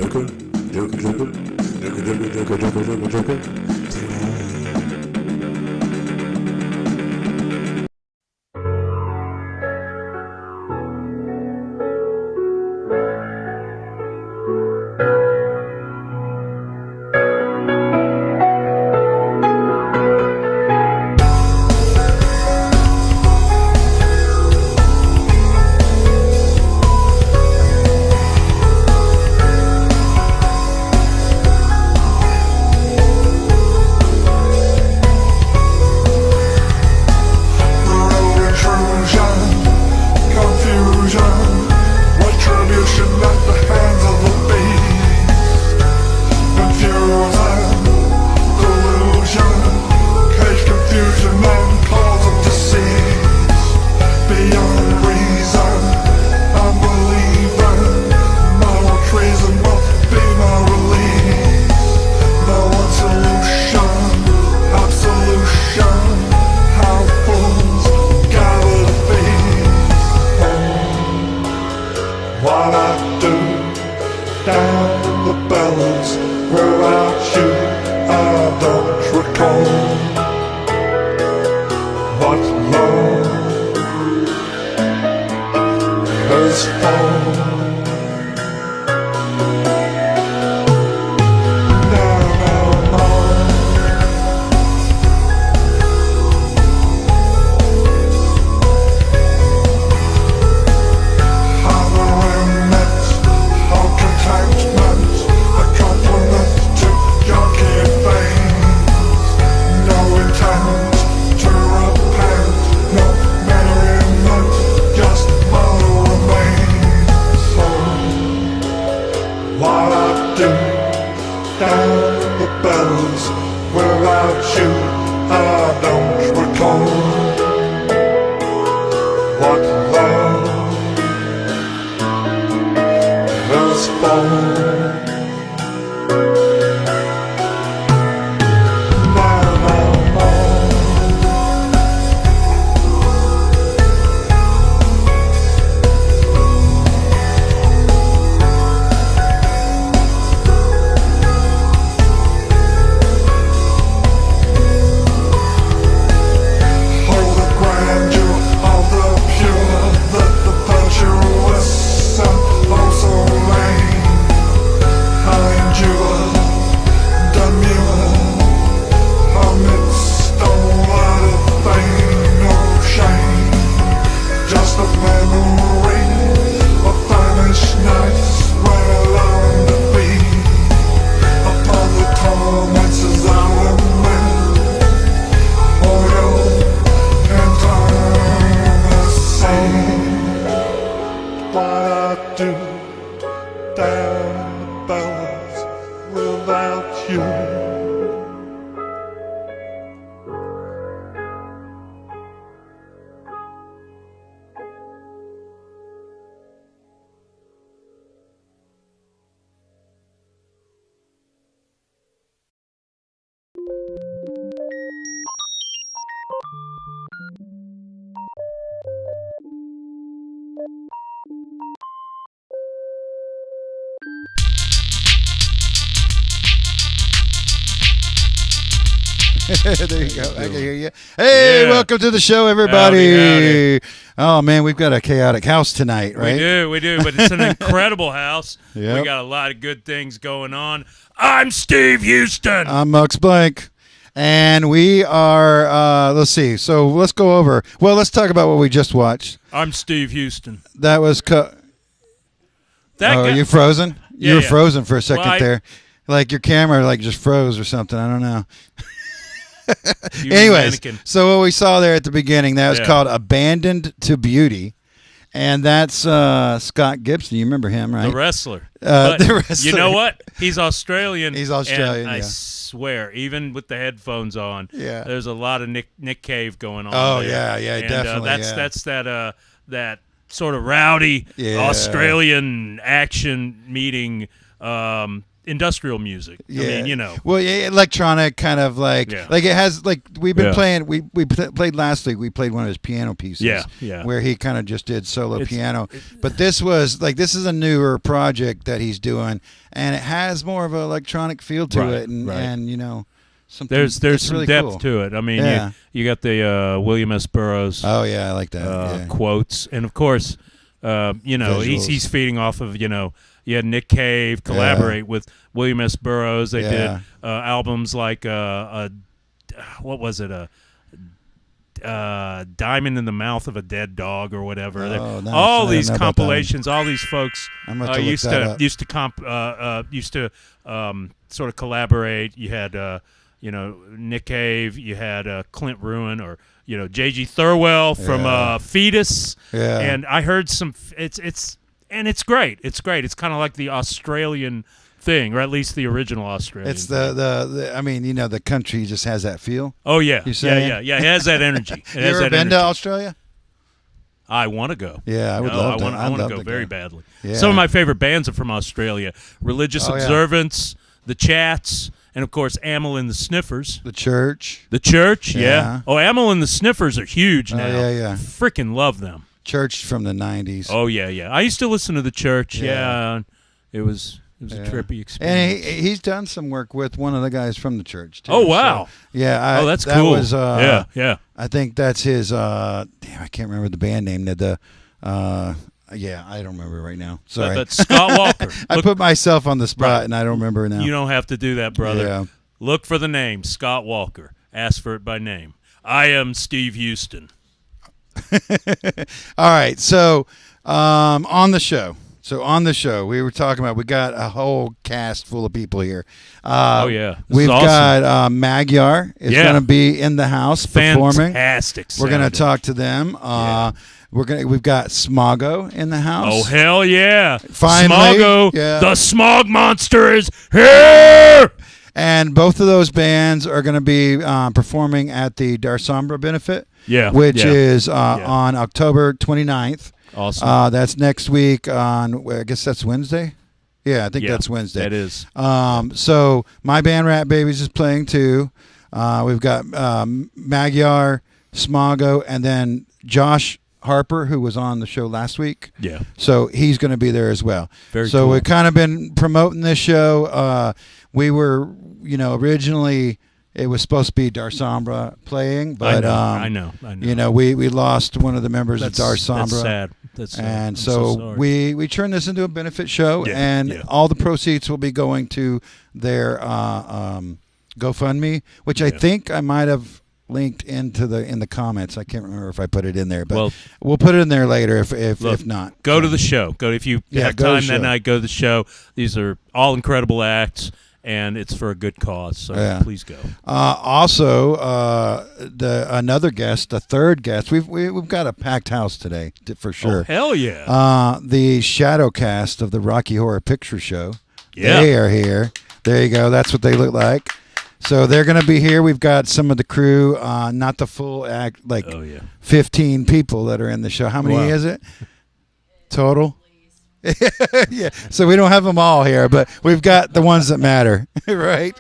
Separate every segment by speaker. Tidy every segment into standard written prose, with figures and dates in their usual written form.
Speaker 1: Joker, Joker, Joker, Joker, Joker, Joker, Joker, Joker, Joker.
Speaker 2: There you go. I can hear you. Hey, welcome to the show, everybody.
Speaker 3: Howdy.
Speaker 2: Oh, man, we've got a chaotic house tonight, right?
Speaker 3: We do, but it's an incredible house.
Speaker 2: Yep.
Speaker 3: We got a lot of good things going on. I'm Steve Houston.
Speaker 2: I'm Mux Blank. And we are, let's see. So let's go over. Well, let's talk about what we just watched.
Speaker 3: I'm Steve Houston.
Speaker 2: That was. Are you frozen?
Speaker 3: Yeah,
Speaker 2: you were frozen for a second
Speaker 3: Well,
Speaker 2: there. Like your camera just froze or something. I don't know.
Speaker 3: You
Speaker 2: Anyways,
Speaker 3: mannequin.
Speaker 2: so what we saw there at the beginning, that was called Abandoned to Beauty. And that's Scott Gibson. You remember him, right?
Speaker 3: The wrestler.
Speaker 2: The wrestler.
Speaker 3: You know what? He's Australian.
Speaker 2: He's Australian,
Speaker 3: and I
Speaker 2: yeah.
Speaker 3: swear, even with the headphones on,
Speaker 2: Yeah.
Speaker 3: there's a lot of Nick Cave going on.
Speaker 2: Oh,
Speaker 3: there.
Speaker 2: yeah,
Speaker 3: And,
Speaker 2: definitely.
Speaker 3: That's that sort of rowdy Australian action meeting. industrial music.
Speaker 2: Yeah.
Speaker 3: I mean, you know.
Speaker 2: Well, yeah, electronic kind of like it has like we've been playing. We played last week. We played one of his piano pieces.
Speaker 3: Yeah.
Speaker 2: Where he kind of just did solo piano. But this was like this is a newer project that he's doing, and it has more of an electronic feel to it, and you know.
Speaker 3: There's some
Speaker 2: really
Speaker 3: depth
Speaker 2: cool.
Speaker 3: to it. I mean, you got the William S. Burroughs.
Speaker 2: Oh yeah, I like that.
Speaker 3: Quotes, and of course, you know, he's feeding off of, you know, you had Nick Cave collaborate with William S. Burroughs. They did albums like what was it, Diamond in the Mouth of a Dead Dog or whatever.
Speaker 2: Oh, nice.
Speaker 3: All these compilations, all these folks used to sort of collaborate. You had you know, Nick Cave, you had Clint Ruin, or you know, J.G. Thirlwell from Fetus, and I heard some. It's great. It's great. It's kind of like the Australian thing, or at least the original Australian.
Speaker 2: It's the I mean, you know, the country just has that feel.
Speaker 3: Oh yeah,
Speaker 2: yeah.
Speaker 3: It has that energy.
Speaker 2: You ever been to Australia?
Speaker 3: I want to go.
Speaker 2: Yeah, I would love to.
Speaker 3: I want to go very badly.
Speaker 2: Yeah.
Speaker 3: Some of my favorite bands are from Australia: Religious Observance, The Chats, and of course Amyl and the Sniffers.
Speaker 2: The Church.
Speaker 3: The Church, yeah. Oh, Amyl and the Sniffers are huge now.
Speaker 2: Yeah.
Speaker 3: Freaking love them.
Speaker 2: Church from the 90s.
Speaker 3: Oh yeah. I used to listen to The Church. Yeah, it was a trippy experience.
Speaker 2: And he's done some work with one of the guys from The Church too.
Speaker 3: Oh wow.
Speaker 2: So, yeah.
Speaker 3: That's
Speaker 2: that
Speaker 3: cool.
Speaker 2: Was,
Speaker 3: yeah.
Speaker 2: I think that's his. Damn, I can't remember the band name. Yeah, I don't remember right now. Sorry.
Speaker 3: But Scott Walker.
Speaker 2: I put myself on the spot, and I don't remember now.
Speaker 3: You don't have to do that, brother.
Speaker 2: Yeah.
Speaker 3: Look for the name, Scott Walker. Ask for it by name. I am Steve Houston.
Speaker 2: All right, so on the show. We were talking about, we got a whole cast full of people here. We've got Magyar is going to be in the house performing.
Speaker 3: Fantastic.
Speaker 2: We're going to talk to them. We've got Smoggo in the house.
Speaker 3: Oh hell yeah!
Speaker 2: Finally,
Speaker 3: Smoggo, the Smog Monster is here.
Speaker 2: And both of those bands are going to be performing at the Darsombra benefit. Which is on October 29th.
Speaker 3: Awesome.
Speaker 2: That's next week on, I guess that's Wednesday. Yeah, I think that's Wednesday.
Speaker 3: That is.
Speaker 2: So my band Rat Babies is playing too. We've got Magyar, Smoggo, and then Josh Harper, who was on the show last week.
Speaker 3: Yeah.
Speaker 2: So he's going to be there as well.
Speaker 3: Very cool.
Speaker 2: We've kind of been promoting this show. We were, originally it was supposed to be Darsombra playing, but
Speaker 3: I know.
Speaker 2: We lost one of the members of Darsombra.
Speaker 3: That's sad. That's sad.
Speaker 2: And so we turned this into a benefit show, and all the proceeds will be going to their GoFundMe, which I think I might have linked in the comments. I can't remember if I put it in there, but we'll put it in there later if not.
Speaker 3: Go to the show. If you have time that night, go to the show. These are all incredible acts, and it's for a good cause. So please go.
Speaker 2: Also, another guest, the third guest. We've got a packed house today for sure.
Speaker 3: Oh, hell yeah!
Speaker 2: The Shadowcast of the Rocky Horror Picture Show.
Speaker 3: Yeah.
Speaker 2: They are here. There you go. That's what they look like. So they're going to be here. We've got some of the crew, not the full act, 15 people that are in the show. How many is it total? Yeah. So we don't have them all here, but we've got the ones that matter, right?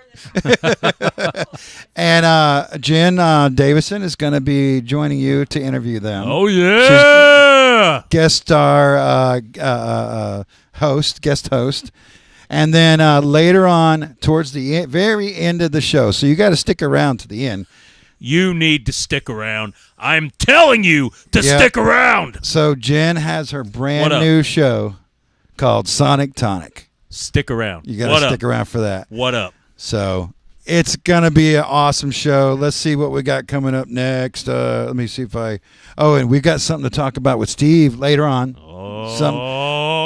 Speaker 2: And Jen Davidson is going to be joining you to interview them.
Speaker 3: Oh, yeah.
Speaker 2: She's guest star guest host. And then later on, towards the very end of the show, so you got to stick around to the end.
Speaker 3: You need to stick around. I'm telling you to stick around.
Speaker 2: So Jen has her brand new show called Sonic Tonic.
Speaker 3: Stick around.
Speaker 2: You got to stick around for that.
Speaker 3: What up?
Speaker 2: So it's going to be an awesome show. Let's see what we got coming up next. Let me see if and we've got something to talk about with Steve later on.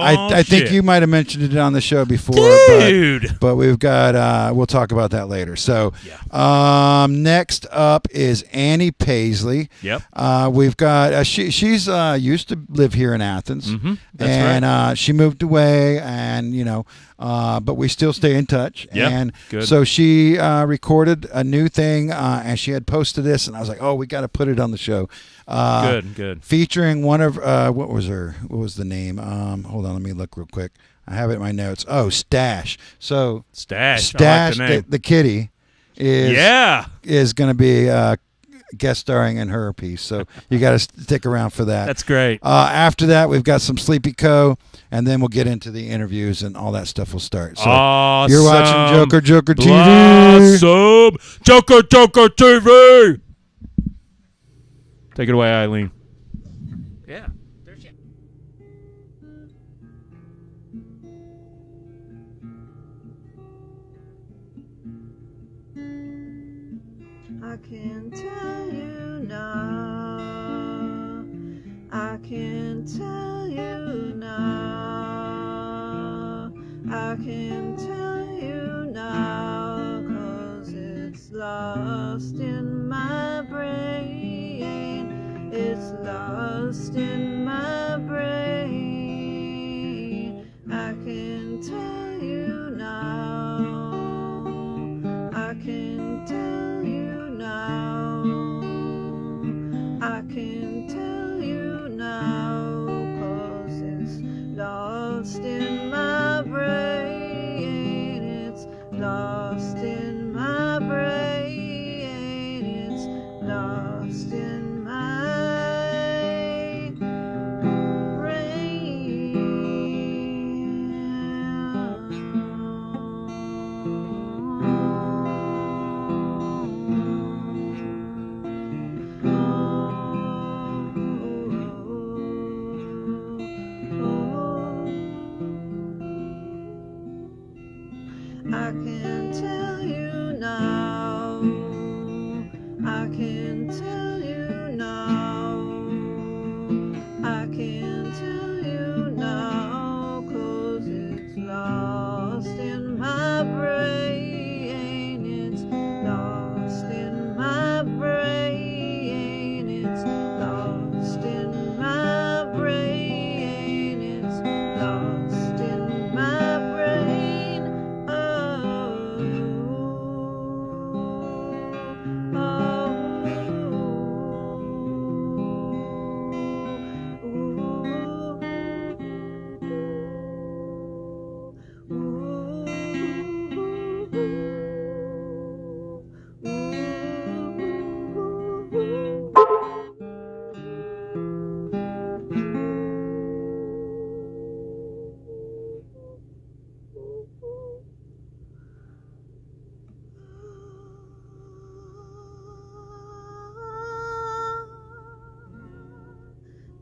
Speaker 2: I think you might have mentioned it on the show before,
Speaker 3: dude.
Speaker 2: But we've got we'll talk about that later. So next up is Annie Paisley.
Speaker 3: Yep.
Speaker 2: We've got she's used to live here in Athens,
Speaker 3: That's
Speaker 2: right. She moved away, and but we still stay in touch.
Speaker 3: Yep.
Speaker 2: And
Speaker 3: good.
Speaker 2: So she recorded a new thing, and she had posted this, and I was like, oh, we got to put it on the show.
Speaker 3: Good.
Speaker 2: Featuring one of what was the name? Hold on, let me look real quick. I have it in my notes. Oh, Stash. So
Speaker 3: Stash,
Speaker 2: I like
Speaker 3: the,
Speaker 2: the kitty, is going to be guest starring in her piece. So you got to stick around for that.
Speaker 3: That's great.
Speaker 2: After that, we've got some Sleepy Co, and then we'll get into the interviews and all that stuff will start. So
Speaker 3: awesome.
Speaker 2: You're watching Joker Joker TV.
Speaker 3: Awesome. Joker Joker TV. Take it away, Eileen. Yeah. There she is.
Speaker 4: I can tell you now. I can tell you now. I can tell you now, 'cause it's lost in my brain. It's lost in my brain. I can tell you now. I can tell you now. I can tell you now, 'cause it's lost in my brain. It's lost in my brain. It's lost in my I can tell you now. I can tell you now. I can tell you now, 'cause it's lost in my brain. It's lost in my brain. It's lost in my brain. It's lost in my brain.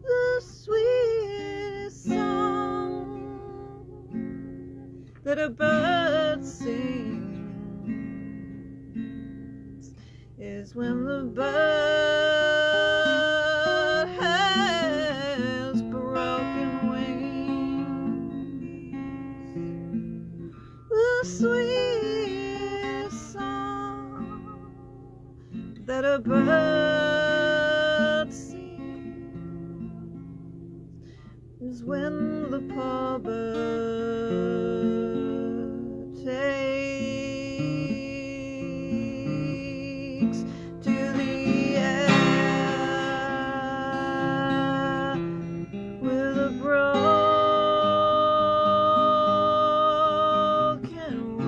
Speaker 4: The sweetest song that a bird sings is when the bird has broken wings. The sweetest song that a bird sings is when the poor bird takes to the air with a broken wing.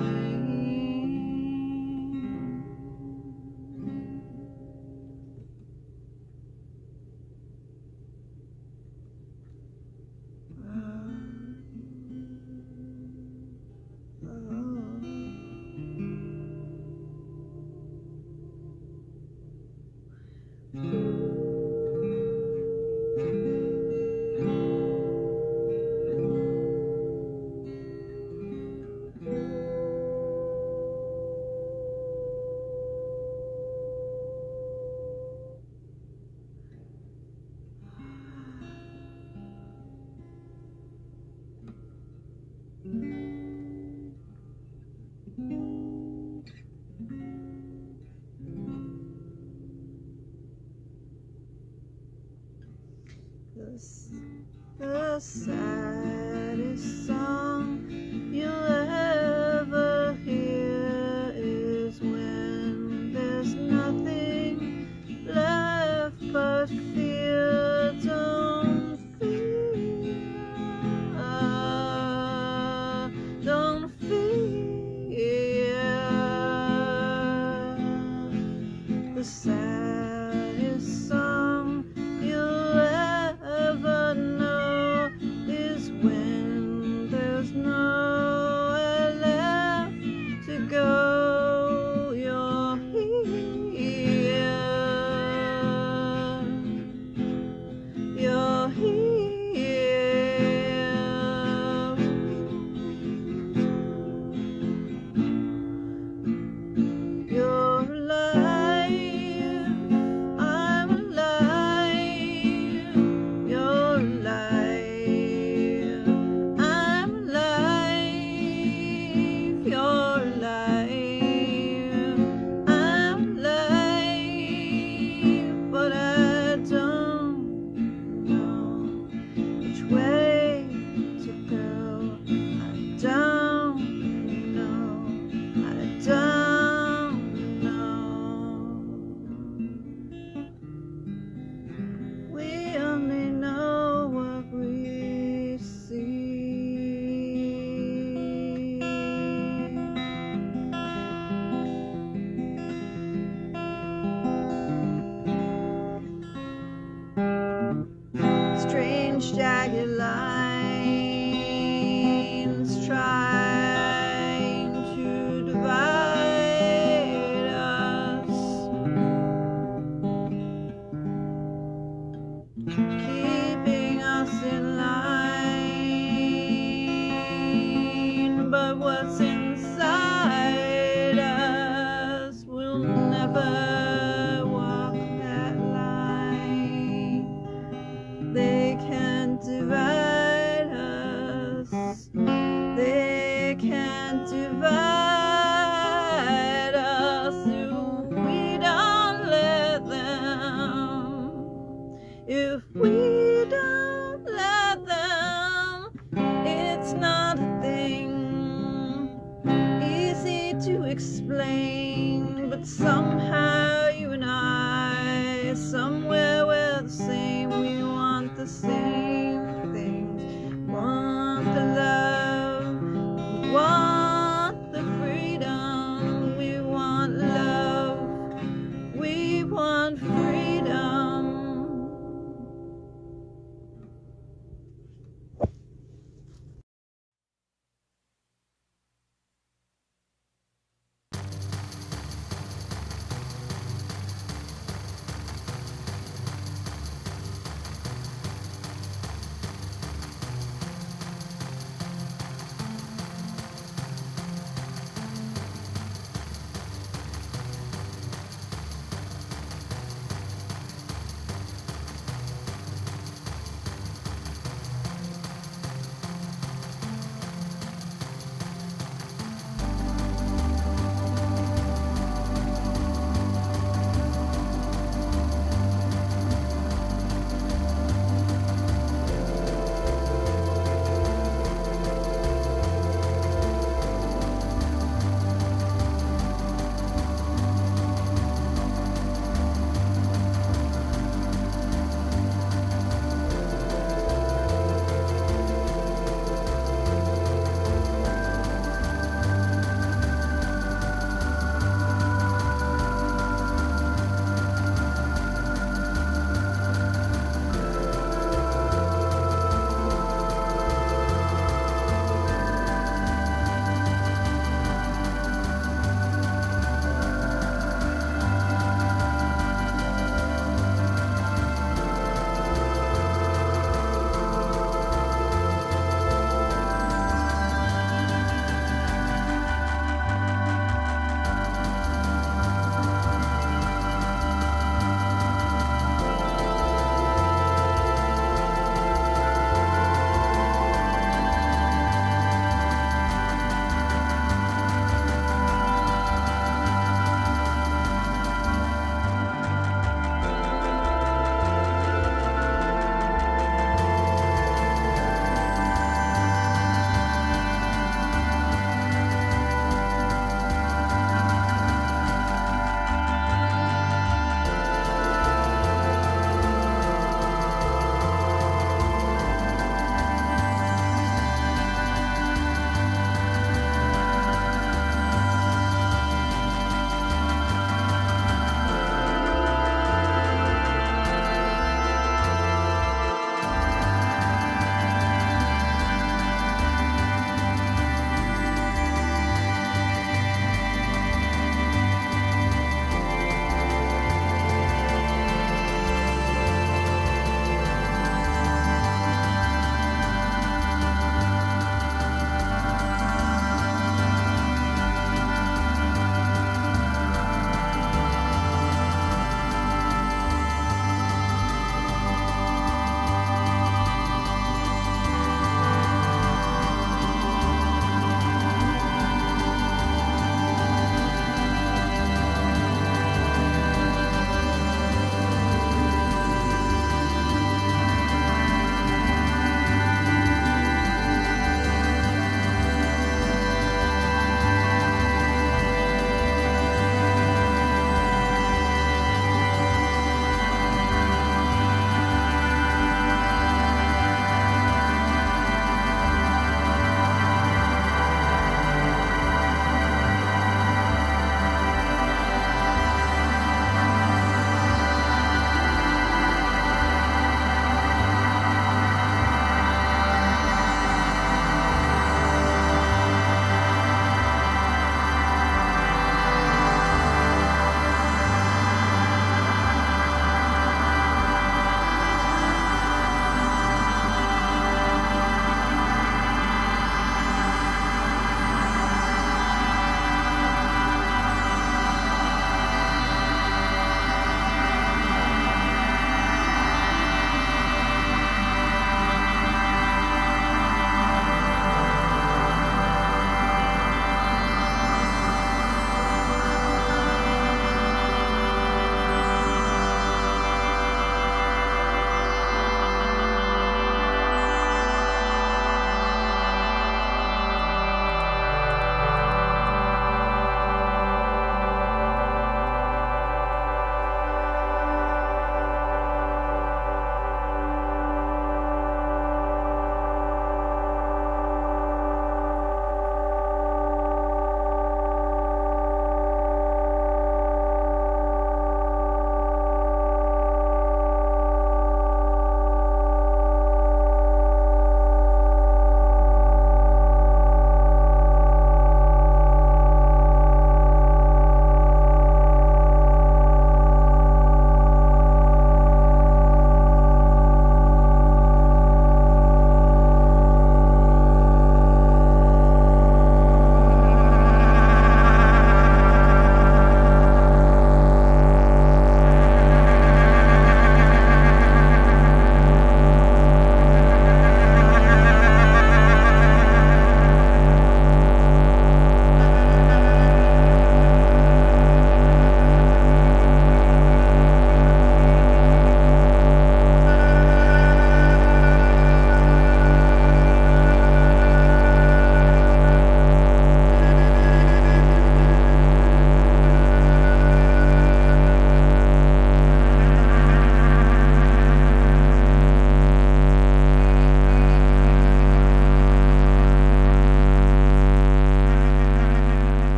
Speaker 4: The saddest song you'll ever hear is when there's nothing left but fear. Don't fear. strange jagged lines trying to divide us, keeping us in line, but what's inside us will never walk that line. They can't divide us. They can't divide us if we don't let them. If we don't let them, it's not a thing easy to explain, but somehow you and I, somewhere we're the same. We want the same things. Want the love, we want the freedom. We want love, we want freedom.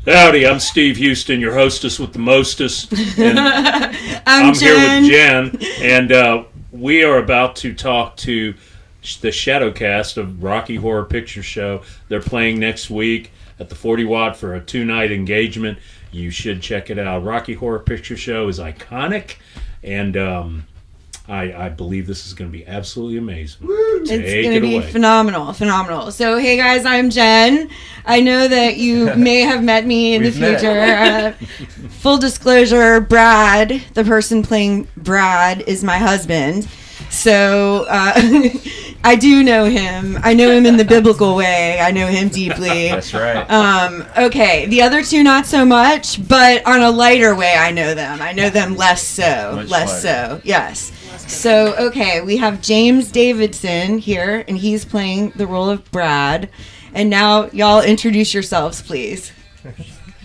Speaker 3: Howdy, I'm Steve Houston, your hostess with the mostest. And I'm
Speaker 5: Jen.
Speaker 3: here with Jen, and we are about to talk to the Shadowcast of Rocky Horror Picture Show. They're playing next week at the 40 Watt for a 2-night engagement. You should check it out. Rocky Horror Picture Show is iconic, and I believe this is going to be absolutely amazing.
Speaker 5: It's going to be phenomenal. So, hey guys, I'm Jen. I know that you may have met me in the future. Full disclosure, Brad, the person playing Brad, is my husband. So, I do know him. I know him in the biblical way. I know him deeply.
Speaker 6: That's right.
Speaker 5: Okay, the other two not so much, but on a lighter way I know them. I know them less so. Yes. So, okay, we have James Davidson here, and he's playing the role of Brad. And now, y'all introduce yourselves, please.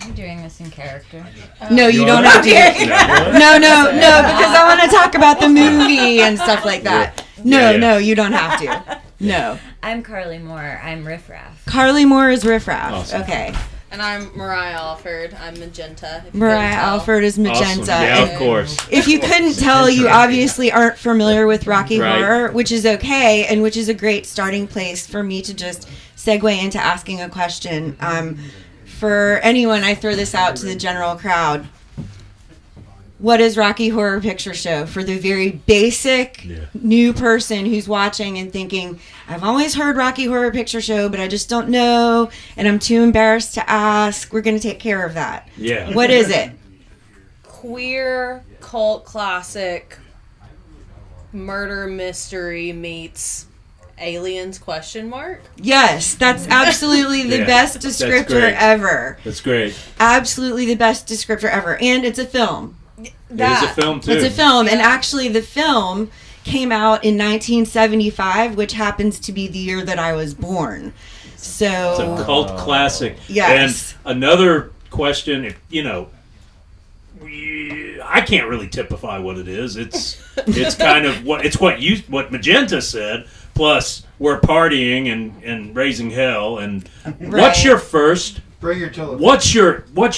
Speaker 7: I'm doing this in character.
Speaker 5: No, you don't have to. No, because I want to talk about the movie and stuff like that. No, you don't have to. No.
Speaker 7: I'm Carly Moore. I'm Riff Raff.
Speaker 5: Carly Moore is Riff Raff.
Speaker 3: Awesome.
Speaker 5: Okay.
Speaker 8: And I'm Mariah Alford. I'm Magenta.
Speaker 5: Mariah Alford is Magenta.
Speaker 3: Awesome. Yeah, of course.
Speaker 5: If you couldn't tell, you obviously aren't familiar with Rocky Horror, which is okay, and which is a great starting place for me to just segue into asking a question. For anyone, I throw this out to the general crowd. What is Rocky Horror Picture Show? For the very basic new person who's watching and thinking, I've always heard Rocky Horror Picture Show, but I just don't know, and I'm too embarrassed to ask. We're going to take care of that.
Speaker 3: Yeah.
Speaker 5: What is it?
Speaker 8: Queer cult classic murder mystery meets aliens ?
Speaker 5: Yes, that's absolutely the best descriptor ever.
Speaker 3: That's great.
Speaker 5: Absolutely the best descriptor ever. And it's a film.
Speaker 3: It is a film, too.
Speaker 5: It's a film, and actually the film came out in 1975, which happens to be the year that I was born. So
Speaker 3: it's a cult classic.
Speaker 5: Yes.
Speaker 3: And another question, I can't really typify what it is. It's kind of what Magenta said. Plus, we're partying and raising hell. And what's your first?
Speaker 2: Bring your telephone.
Speaker 3: What's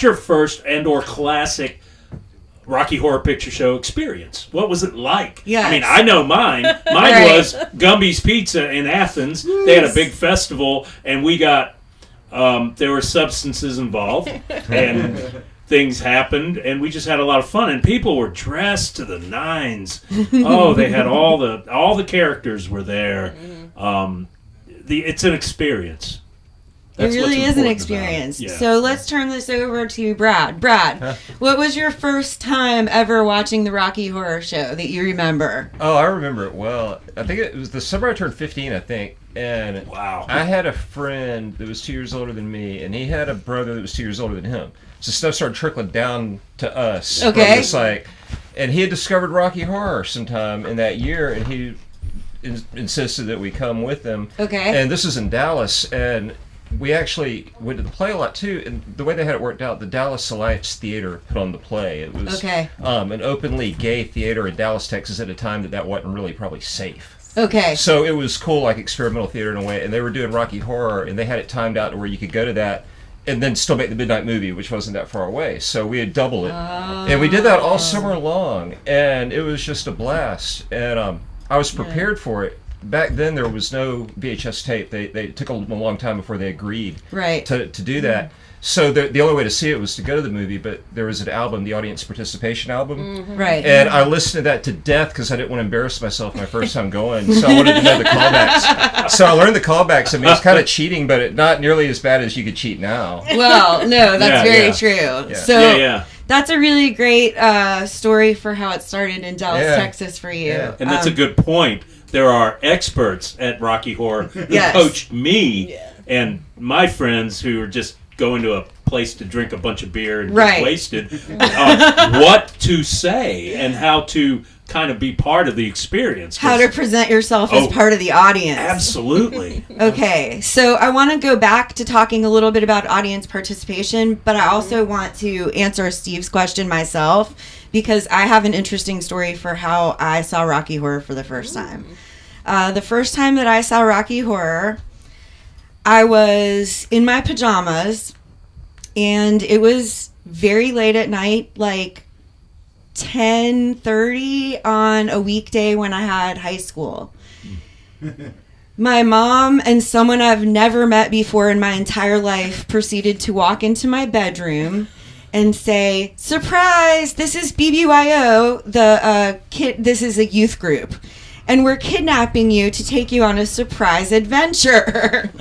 Speaker 3: your first and/or classic Rocky Horror Picture Show experience? What was it like?
Speaker 5: Yes.
Speaker 3: I mean, I know mine. Mine was Gumby's Pizza in Athens. They had a big festival, and we got there were substances involved, and things happened, and we just had a lot of fun. And people were dressed to the nines. Oh, they had all the characters were there. It's an experience. That's
Speaker 5: it really is an
Speaker 3: important
Speaker 5: experience.
Speaker 3: about it. Yeah.
Speaker 5: So let's turn this over to Brad. Brad, what was your first time ever watching the Rocky Horror Show that you remember?
Speaker 6: Oh, I remember it well. I think it was the summer I turned 15, I think. And
Speaker 3: wow.
Speaker 6: I had a friend that was 2 years older than me, and he had a brother that was 2 years older than him. So stuff started trickling down to us.
Speaker 5: Okay.
Speaker 6: And he had discovered Rocky Horror sometime in that year, and he insisted that we come with him.
Speaker 5: Okay.
Speaker 6: And this is in Dallas, and we actually went to the play a lot too, and the way they had it worked out, the Dallas Alliance Theater put on the play. It was an openly gay theater in Dallas, Texas at a time that wasn't really probably safe.
Speaker 5: Okay.
Speaker 6: So it was cool, like experimental theater in a way, and they were doing Rocky Horror, and they had it timed out to where you could go to that and then still make the midnight movie, which wasn't that far away. So we had doubled it. And we did that all summer long, and it was just a blast. And I was prepared for it. Back then, there was no VHS tape. They took a long time before they agreed to do that. So the only way to see it was to go to the movie, but there was an album, the audience participation album.
Speaker 5: Right.
Speaker 6: And I listened to that to death because I didn't want to embarrass myself my first time going. So I wanted to know the callbacks. So I learned the callbacks. I mean, it's kind of cheating, but not nearly as bad as you could cheat now.
Speaker 5: Well, no, that's very true.
Speaker 6: Yeah.
Speaker 5: So that's a really great story for how it started in Dallas, Texas for you.
Speaker 6: Yeah.
Speaker 3: And that's a good point. There are experts at Rocky Horror who coached me and my friends who are just going to a place to drink a bunch of beer and get wasted, what to say and how to kind of be part of the experience.
Speaker 5: How to present yourself as part of the audience.
Speaker 3: Absolutely.
Speaker 5: Okay, so I want to go back to talking a little bit about audience participation, but I also want to answer Steve's question myself because I have an interesting story for how I saw Rocky Horror for the first time. The first time that I saw Rocky Horror, I was in my pajamas and it was very late at night, like 10:30 on a weekday when I had high school. My mom and someone I've never met before in my entire life proceeded to walk into my bedroom and say, "Surprise, this is BBYO, the kid, this is a youth group, and we're kidnapping you to take you on a surprise adventure."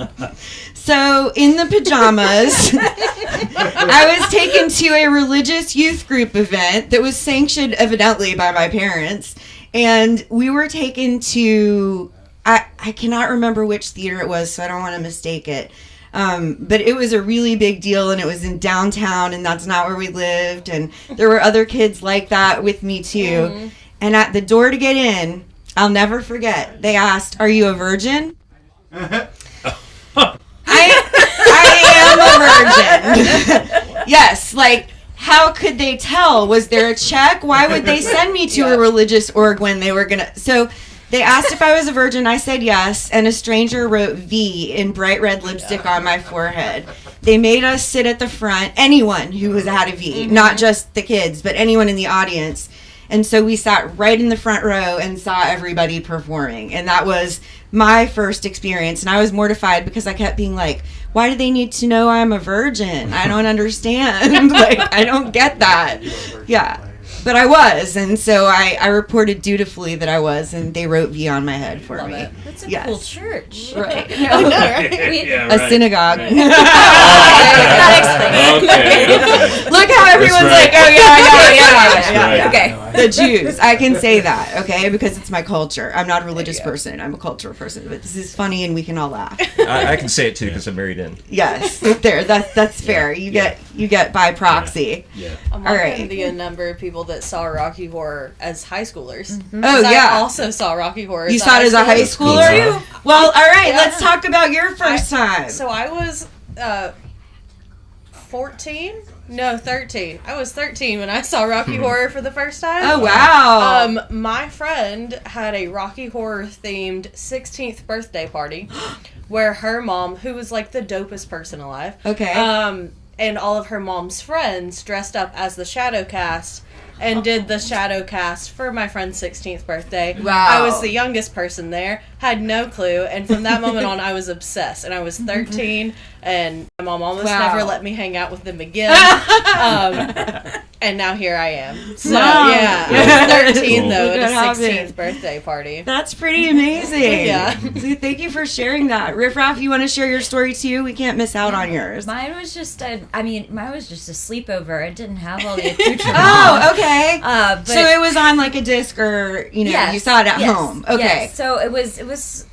Speaker 5: So in the pajamas, I was taken to a religious youth group event that was sanctioned evidently by my parents, and we were taken to, I cannot remember which theater it was, so I don't want to mistake it. But it was a really big deal, and it was in downtown, and that's not where we lived, and there were other kids like that with me too. Mm-hmm. And at the door to get in, I'll never forget, they asked, "Are you a virgin?" I am a virgin. Yes, like, how could they tell? Was there a check? Why would they send me to a religious org when they were gonna? So they asked if I was a virgin. I said yes, and a stranger wrote V in bright red lipstick on my forehead. They made us sit at the front, anyone who had a V, not just the kids, but anyone in the audience. And so we sat right in the front row and saw everybody performing. And that was my first experience. And I was mortified because I kept being like, why do they need to know I'm a virgin? I don't understand. Like, I don't get that. Yeah. But I was. And so I reported dutifully that I was. And they wrote V on my head for me.
Speaker 7: That's a cool church.
Speaker 5: Right.
Speaker 7: A
Speaker 5: synagogue.
Speaker 7: Right.
Speaker 5: Okay. Look how everyone's like, oh, yeah.
Speaker 7: Okay.
Speaker 5: The Jews. I can say that, okay? Because it's my culture. I'm not a religious person. I'm a cultural person. But this is funny and we can all laugh.
Speaker 6: I can say it too because I'm married in.
Speaker 5: Yes. There. That's fair. You get by proxy.
Speaker 8: Yeah. I'm
Speaker 5: all right.
Speaker 8: The number of people that saw Rocky Horror as high schoolers.
Speaker 5: Mm-hmm. Oh, yeah.
Speaker 8: I also saw Rocky Horror.
Speaker 5: You saw it as a high schooler? Cool. Well, all right. Let's talk about your first time.
Speaker 8: So I was 14? No, 13. I was 13 when I saw Rocky Horror for the first time.
Speaker 5: Oh, wow.
Speaker 8: My friend had a Rocky Horror themed 16th birthday party where her mom, who was like the dopest person alive.
Speaker 5: Okay.
Speaker 8: And all of her mom's friends dressed up as the Shadowcast and did the Shadowcast for my friend's 16th birthday.
Speaker 5: Wow.
Speaker 8: I was the youngest person there, had no clue, and from that moment on, I was obsessed. And I was 13, and my mom almost never let me hang out with them again. And now here I am. So, yeah, I was 13, though, at a 16th birthday party.
Speaker 5: That's pretty amazing.
Speaker 8: Yeah.
Speaker 5: So thank you for sharing that. Riff Raff, you want to share your story, too? We can't miss out on yours.
Speaker 7: Mine was just a sleepover. It didn't have all the accoutrements.
Speaker 5: Oh, okay.
Speaker 7: But
Speaker 5: so it was on like a disc, or you you saw it at home. Okay.
Speaker 7: Yes. So it was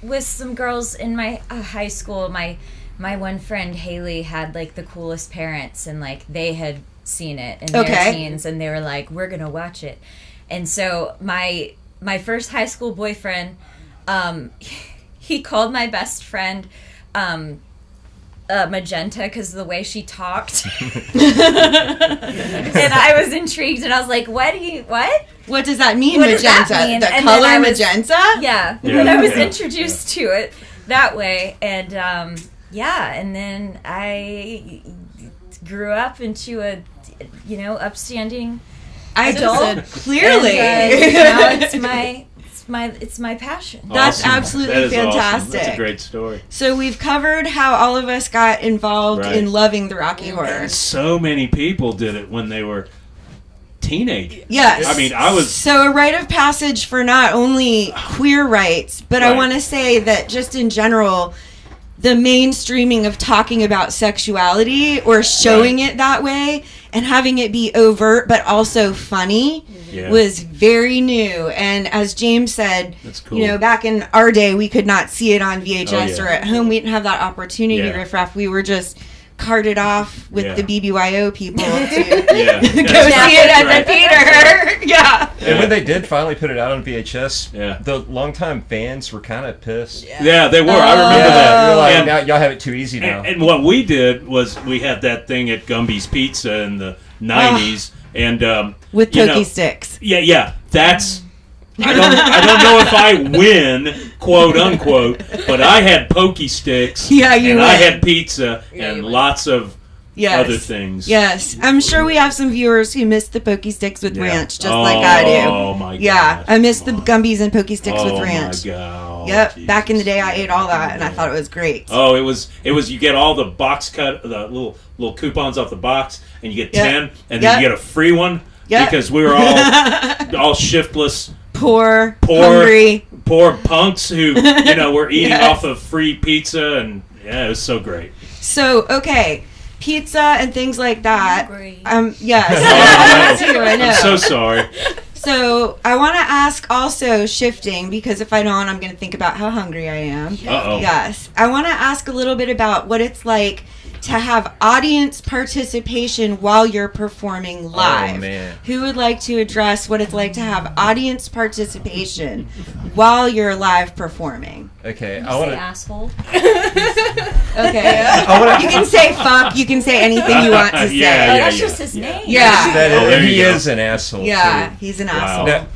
Speaker 7: with some girls in my high school. My one friend Haley had like the coolest parents, and like they had seen it in their teens, and they were like, "We're gonna watch it." And so my first high school boyfriend, he called my best friend Magenta because of the way she talked. And I was intrigued, and I was like, what
Speaker 5: does that mean,
Speaker 7: what
Speaker 5: magenta?
Speaker 7: Does that mean?
Speaker 5: The
Speaker 7: and
Speaker 5: color magenta?
Speaker 7: Yeah. And I was introduced to it that way, and and then I grew up into a upstanding adult.
Speaker 5: Clearly.
Speaker 7: And, now it's my passion.
Speaker 5: That's absolutely fantastic.
Speaker 9: Awesome. That's a great story.
Speaker 5: So we've covered how all of us got involved in loving the Rocky Horror.
Speaker 9: And so many people did it when they were teenagers.
Speaker 5: Yes.
Speaker 9: I mean, I was...
Speaker 5: So a rite of passage for not only queer rights, but I want to say that just in general, the mainstreaming of talking about sexuality or showing it that way and having it be overt but also funny was very new. And as James said,
Speaker 9: that's cool.
Speaker 5: Back in our day, we could not see it on VHS or at home. We didn't have that opportunity, Riff Raff. We were just carted off with the BBYO people to go see it at the theater.
Speaker 6: And when they did finally put it out on VHS, the longtime fans were kind of pissed.
Speaker 9: Yeah, they were. I remember that.
Speaker 6: You're like, now y'all have it too easy now.
Speaker 9: And what we did was we had that thing at Gumby's Pizza in the 90s. And
Speaker 5: with Toki sticks.
Speaker 9: Yeah. That's... I don't know if I win, quote unquote, but I had pokey sticks.
Speaker 5: Yeah, you
Speaker 9: and
Speaker 5: win.
Speaker 9: I had pizza and lots of other things.
Speaker 5: Yes, I'm sure we have some viewers who miss the Pokey Sticks with ranch, just like
Speaker 9: Oh,
Speaker 5: I do.
Speaker 9: oh my
Speaker 5: Yeah,
Speaker 9: gosh,
Speaker 5: I miss the
Speaker 9: come on.
Speaker 5: Gumbies and Pokey Sticks with
Speaker 9: Oh
Speaker 5: ranch.
Speaker 9: my God.
Speaker 5: Yep,
Speaker 9: Jesus.
Speaker 5: back in the day I ate all that and I thought it was great.
Speaker 9: Oh, it was. You get all the box cut, the little coupons off the box, and you get 10, and then you get a free one because we were all shiftless,
Speaker 5: poor,
Speaker 9: hungry, poor punks who were eating off of free pizza, and it was so great.
Speaker 5: So okay, pizza and things like that. Yes, I know.
Speaker 9: I'm so sorry.
Speaker 5: So I want to ask also shifting, because if I don't, I'm going to think about how hungry I am.
Speaker 9: Uh-oh.
Speaker 5: Yes. I want to ask a little bit about what it's like to have audience participation while you're performing live.
Speaker 6: Oh, man.
Speaker 5: Who would like to address what it's like to have audience participation while you're live performing?
Speaker 6: Okay,
Speaker 7: I want to asshole.
Speaker 5: Okay. You can say fuck. You can say anything you want to say.
Speaker 7: That's just his name.
Speaker 5: Yeah.
Speaker 6: He is an asshole.
Speaker 5: Yeah, he's an asshole.
Speaker 6: Now,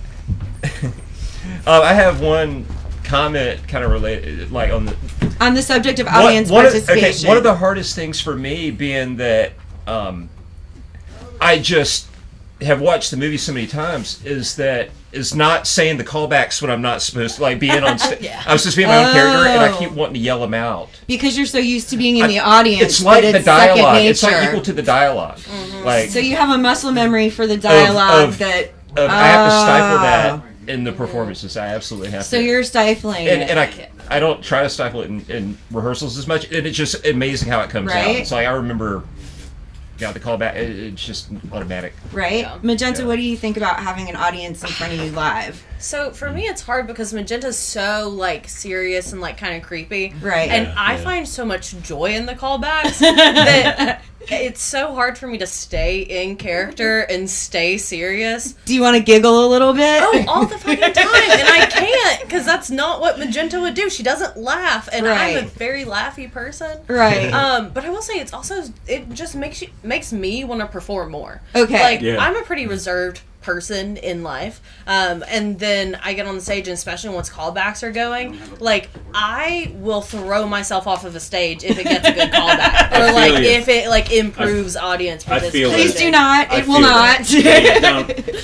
Speaker 6: I have one comment kind of related, like on the
Speaker 5: subject of audience participation.
Speaker 6: One of the hardest things for me being that I just have watched the movie so many times is not saying the callbacks when I'm not supposed to, like being on stage. I'm supposed to be my own character, and I keep wanting to yell them out.
Speaker 5: Because you're so used to being in the audience.
Speaker 6: It's like
Speaker 5: that
Speaker 6: the
Speaker 5: it's
Speaker 6: dialogue.
Speaker 5: second
Speaker 6: It's like
Speaker 5: nature.
Speaker 6: equal to the dialogue. Like,
Speaker 5: so you have a muscle memory for the dialogue
Speaker 6: I have to stifle that in the performances. I absolutely have to.
Speaker 5: So you're stifling it.
Speaker 6: And I don't try to stifle it in rehearsals as much, and it's just amazing how it comes out. It's like I remember the callback. It's just automatic.
Speaker 5: Right?
Speaker 8: Yeah.
Speaker 5: Magenta, what do you think about having an audience in front of you live?
Speaker 8: So for me, it's hard because Magenta's so like serious and like kind of creepy,
Speaker 5: right?
Speaker 8: And I find so much joy in the callbacks that it's so hard for me to stay in character and stay serious.
Speaker 5: Do you want to giggle a little bit?
Speaker 8: Oh, all the fucking time, and I can't because that's not what Magenta would do. She doesn't laugh, and I'm a very laughy person,
Speaker 5: right?
Speaker 8: But I will say it just makes me want to perform more.
Speaker 5: Okay,
Speaker 8: I'm a pretty reserved person in life, and then I get on the stage, and especially once callbacks are going, like I will throw myself off of a stage if it gets a good callback, or like if it like improves audience participation.
Speaker 5: Please do not. It will not.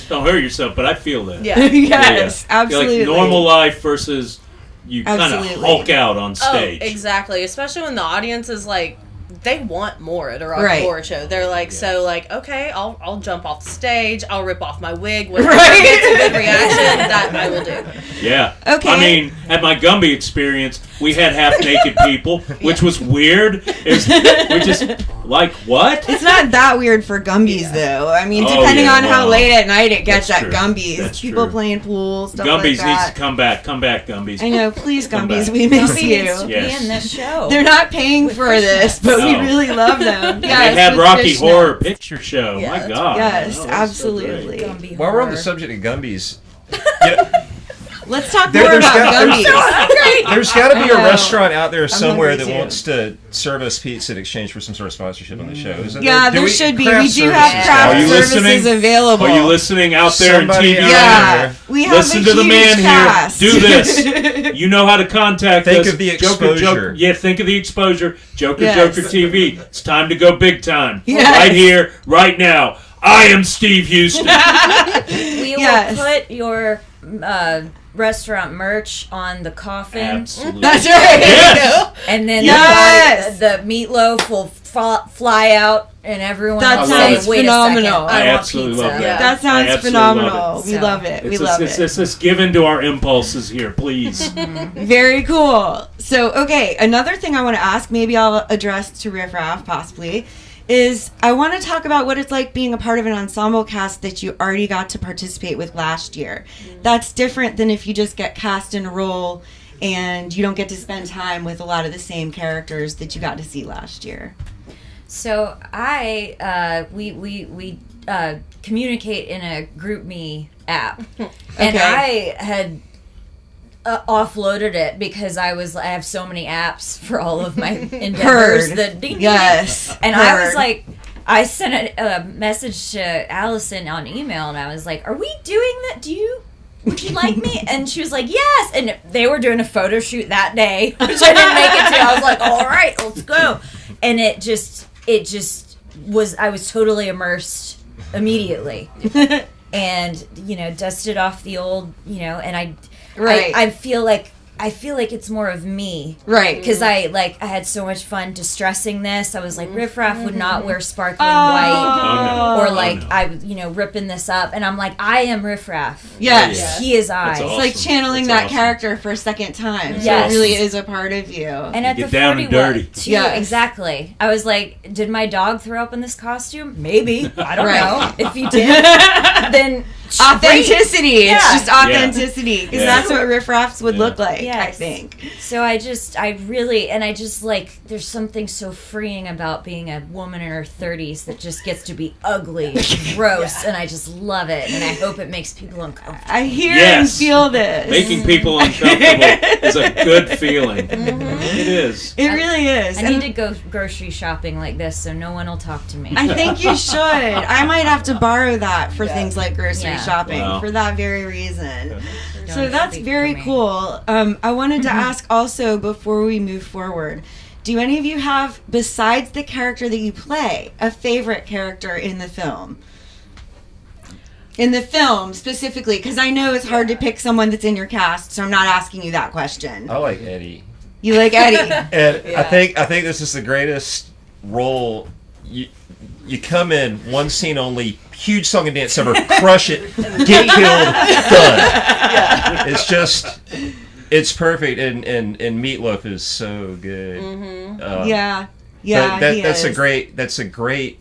Speaker 9: Don't hurt yourself, but I feel that.
Speaker 5: Yeah. Yes, absolutely.
Speaker 9: Like normal life versus you kind of Hulk out on stage.
Speaker 8: Oh, exactly. Especially when the audience is like, they want more at a rock horror show. They're like, so like, okay, I'll jump off the stage, I'll rip off my wig, whatever gets a good reaction, that I will do.
Speaker 9: Yeah.
Speaker 5: Okay.
Speaker 9: I mean, at my Gumby experience, we had half naked people, which was weird. We're just like, what?
Speaker 5: It's not that weird for Gumbies though. I mean, depending on how late at night it gets at Gumbies. People playing pool, stuff
Speaker 9: Gumbies
Speaker 5: like that.
Speaker 9: needs to come back. Come back, Gumbies.
Speaker 5: I know, please, Gumbies, we miss you.
Speaker 7: Needs to be in this show.
Speaker 5: They're not paying for this, but we really love them.
Speaker 9: Yes, they had Rocky Horror Picture Show. My God.
Speaker 5: Yes, absolutely.
Speaker 6: While we're on the subject of Gumbies,
Speaker 5: let's talk more about Gumbies.
Speaker 6: There's got to be a restaurant out there somewhere that wants to serve us pizza in exchange for some sort of sponsorship on the show. Isn't
Speaker 5: there should be. We do have craft services available.
Speaker 9: Are you listening out there in TV?
Speaker 5: Yeah, we have
Speaker 9: listen to the man here. Do this. You know how to contact us.
Speaker 6: Think of the exposure.
Speaker 9: Think of the exposure. Joker TV. It's time to go big time.
Speaker 5: Yes.
Speaker 9: Right here, right now. I am Steve Houston.
Speaker 7: We will put your restaurant merch on the coffin.
Speaker 9: Absolutely.
Speaker 5: That's right.
Speaker 9: Yes.
Speaker 7: And then the meatloaf will fly out, and everyone
Speaker 5: that
Speaker 7: will
Speaker 5: sounds
Speaker 7: say, "Wait
Speaker 5: phenomenal."
Speaker 7: a second,
Speaker 9: I absolutely love that.
Speaker 5: That sounds phenomenal. We love it. We love it.
Speaker 9: It's given to our impulses here, please.
Speaker 5: Very cool. So, okay, another thing I want to ask, maybe I'll address to Riff Raff possibly, is I want to talk about what it's like being a part of an ensemble cast that you already got to participate with last year. That's different than if you just get cast in a role and you don't get to spend time with a lot of the same characters that you got to see last year.
Speaker 7: So we communicate in a GroupMe app, and I had offloaded it because I have so many apps for all of my endeavors. And I was like, I sent a message to Allison on email, and I was like, "Are we doing that? Would you like me?" And she was like, "Yes." And they were doing a photo shoot that day, which I didn't make it to. I was like, "All right, let's go." And it just I was totally immersed immediately. And, you know, dusted off the old, you know, and I feel like it's more of me.
Speaker 5: Right.
Speaker 7: Because I had so much fun distressing this. I was like, Riff Raff would not wear sparkling white. Or I, you know, ripping this up. And I'm like, I am Riff Raff.
Speaker 5: Yes.
Speaker 7: He is I.
Speaker 5: It's like channeling that character for a second time.
Speaker 7: Yes.
Speaker 5: So it really is a part of you.
Speaker 7: And at
Speaker 9: get
Speaker 7: the
Speaker 9: down
Speaker 7: 40
Speaker 9: and dirty.
Speaker 7: too, exactly. I was like, did my dog throw up in this costume? Maybe. I don't know. If he did, then
Speaker 5: authenticity.
Speaker 7: Yeah.
Speaker 5: It's just authenticity. Because that's what Riff Raffs would look like,
Speaker 7: Yes.
Speaker 5: I think.
Speaker 7: So I just like, there's something so freeing about being a woman in her 30s that just gets to be ugly and gross, and I just love it, and I hope it makes people uncomfortable.
Speaker 5: I hear and feel this.
Speaker 9: Making people uncomfortable is a good feeling. It is.
Speaker 5: It really is.
Speaker 7: I need to go grocery shopping like this so no one will talk to me.
Speaker 5: I think you should. I might have to borrow that for things like grocery shopping for that very reason. So that's very cool. I wanted to ask also before we move forward, do any of you have, besides the character that you play, a favorite character in the film? In the film specifically, because I know it's hard to pick someone that's in your cast, so I'm not asking you that question.
Speaker 6: I like Eddie.
Speaker 5: You like Eddie?
Speaker 6: And I think this is the greatest role. You come in, one scene only, huge song and dance number, crush it, get killed, done. It's just, it's perfect, and Meatloaf is so good. That's a great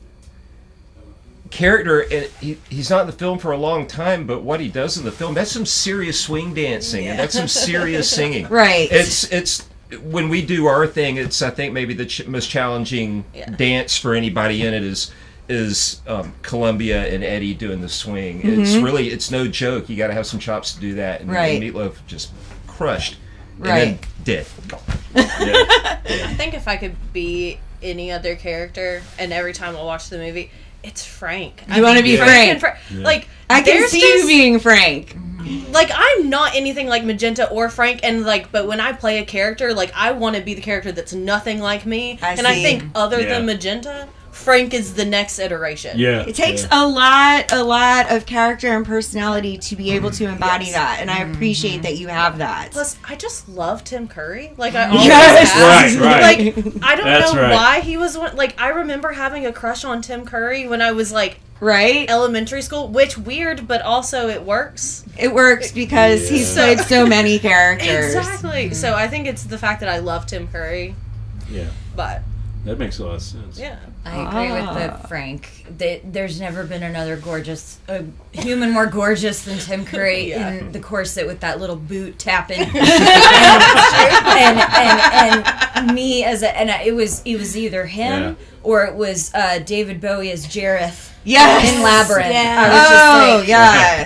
Speaker 6: character, and he's not in the film for a long time, but what he does in the film, that's some serious swing dancing, and that's some serious singing.
Speaker 5: Right.
Speaker 6: It's when we do our thing, it's, I think, maybe the most challenging dance for anybody in it is Columbia and Eddie doing the swing. It's really, it's no joke. You got to have some chops to do that. And, and Meatloaf just crushed. And then dead.
Speaker 8: I think if I could be any other character, and every time I watch the movie, it's Frank.
Speaker 5: You want to be Frank?
Speaker 8: Like,
Speaker 5: I can see you being Frank.
Speaker 8: Like, I'm not anything like Magenta or Frank, and but when I play a character, like, I want to be the character that's nothing like me. I think other than Magenta, Frank is the next iteration.
Speaker 5: Yeah. It takes a lot of character and personality to be able to embody that, and I appreciate that you have that.
Speaker 8: Plus, I just love Tim Curry. Like, I always have.
Speaker 9: Right.
Speaker 8: Like, I don't know why he was one. Like, I remember having a crush on Tim Curry when I was elementary school, which weird, but also it works.
Speaker 5: It works because he's played so many characters.
Speaker 8: Exactly. So I think it's the fact that I love Tim Curry.
Speaker 9: Yeah.
Speaker 8: But
Speaker 9: that makes a lot of sense.
Speaker 8: Yeah.
Speaker 7: I agree with the Frank. There's never been another human more gorgeous than Tim Curry in the corset with that little boot tapping. and me it was either him or it was David Bowie as Jareth in Labyrinth.
Speaker 5: Yeah.
Speaker 7: I was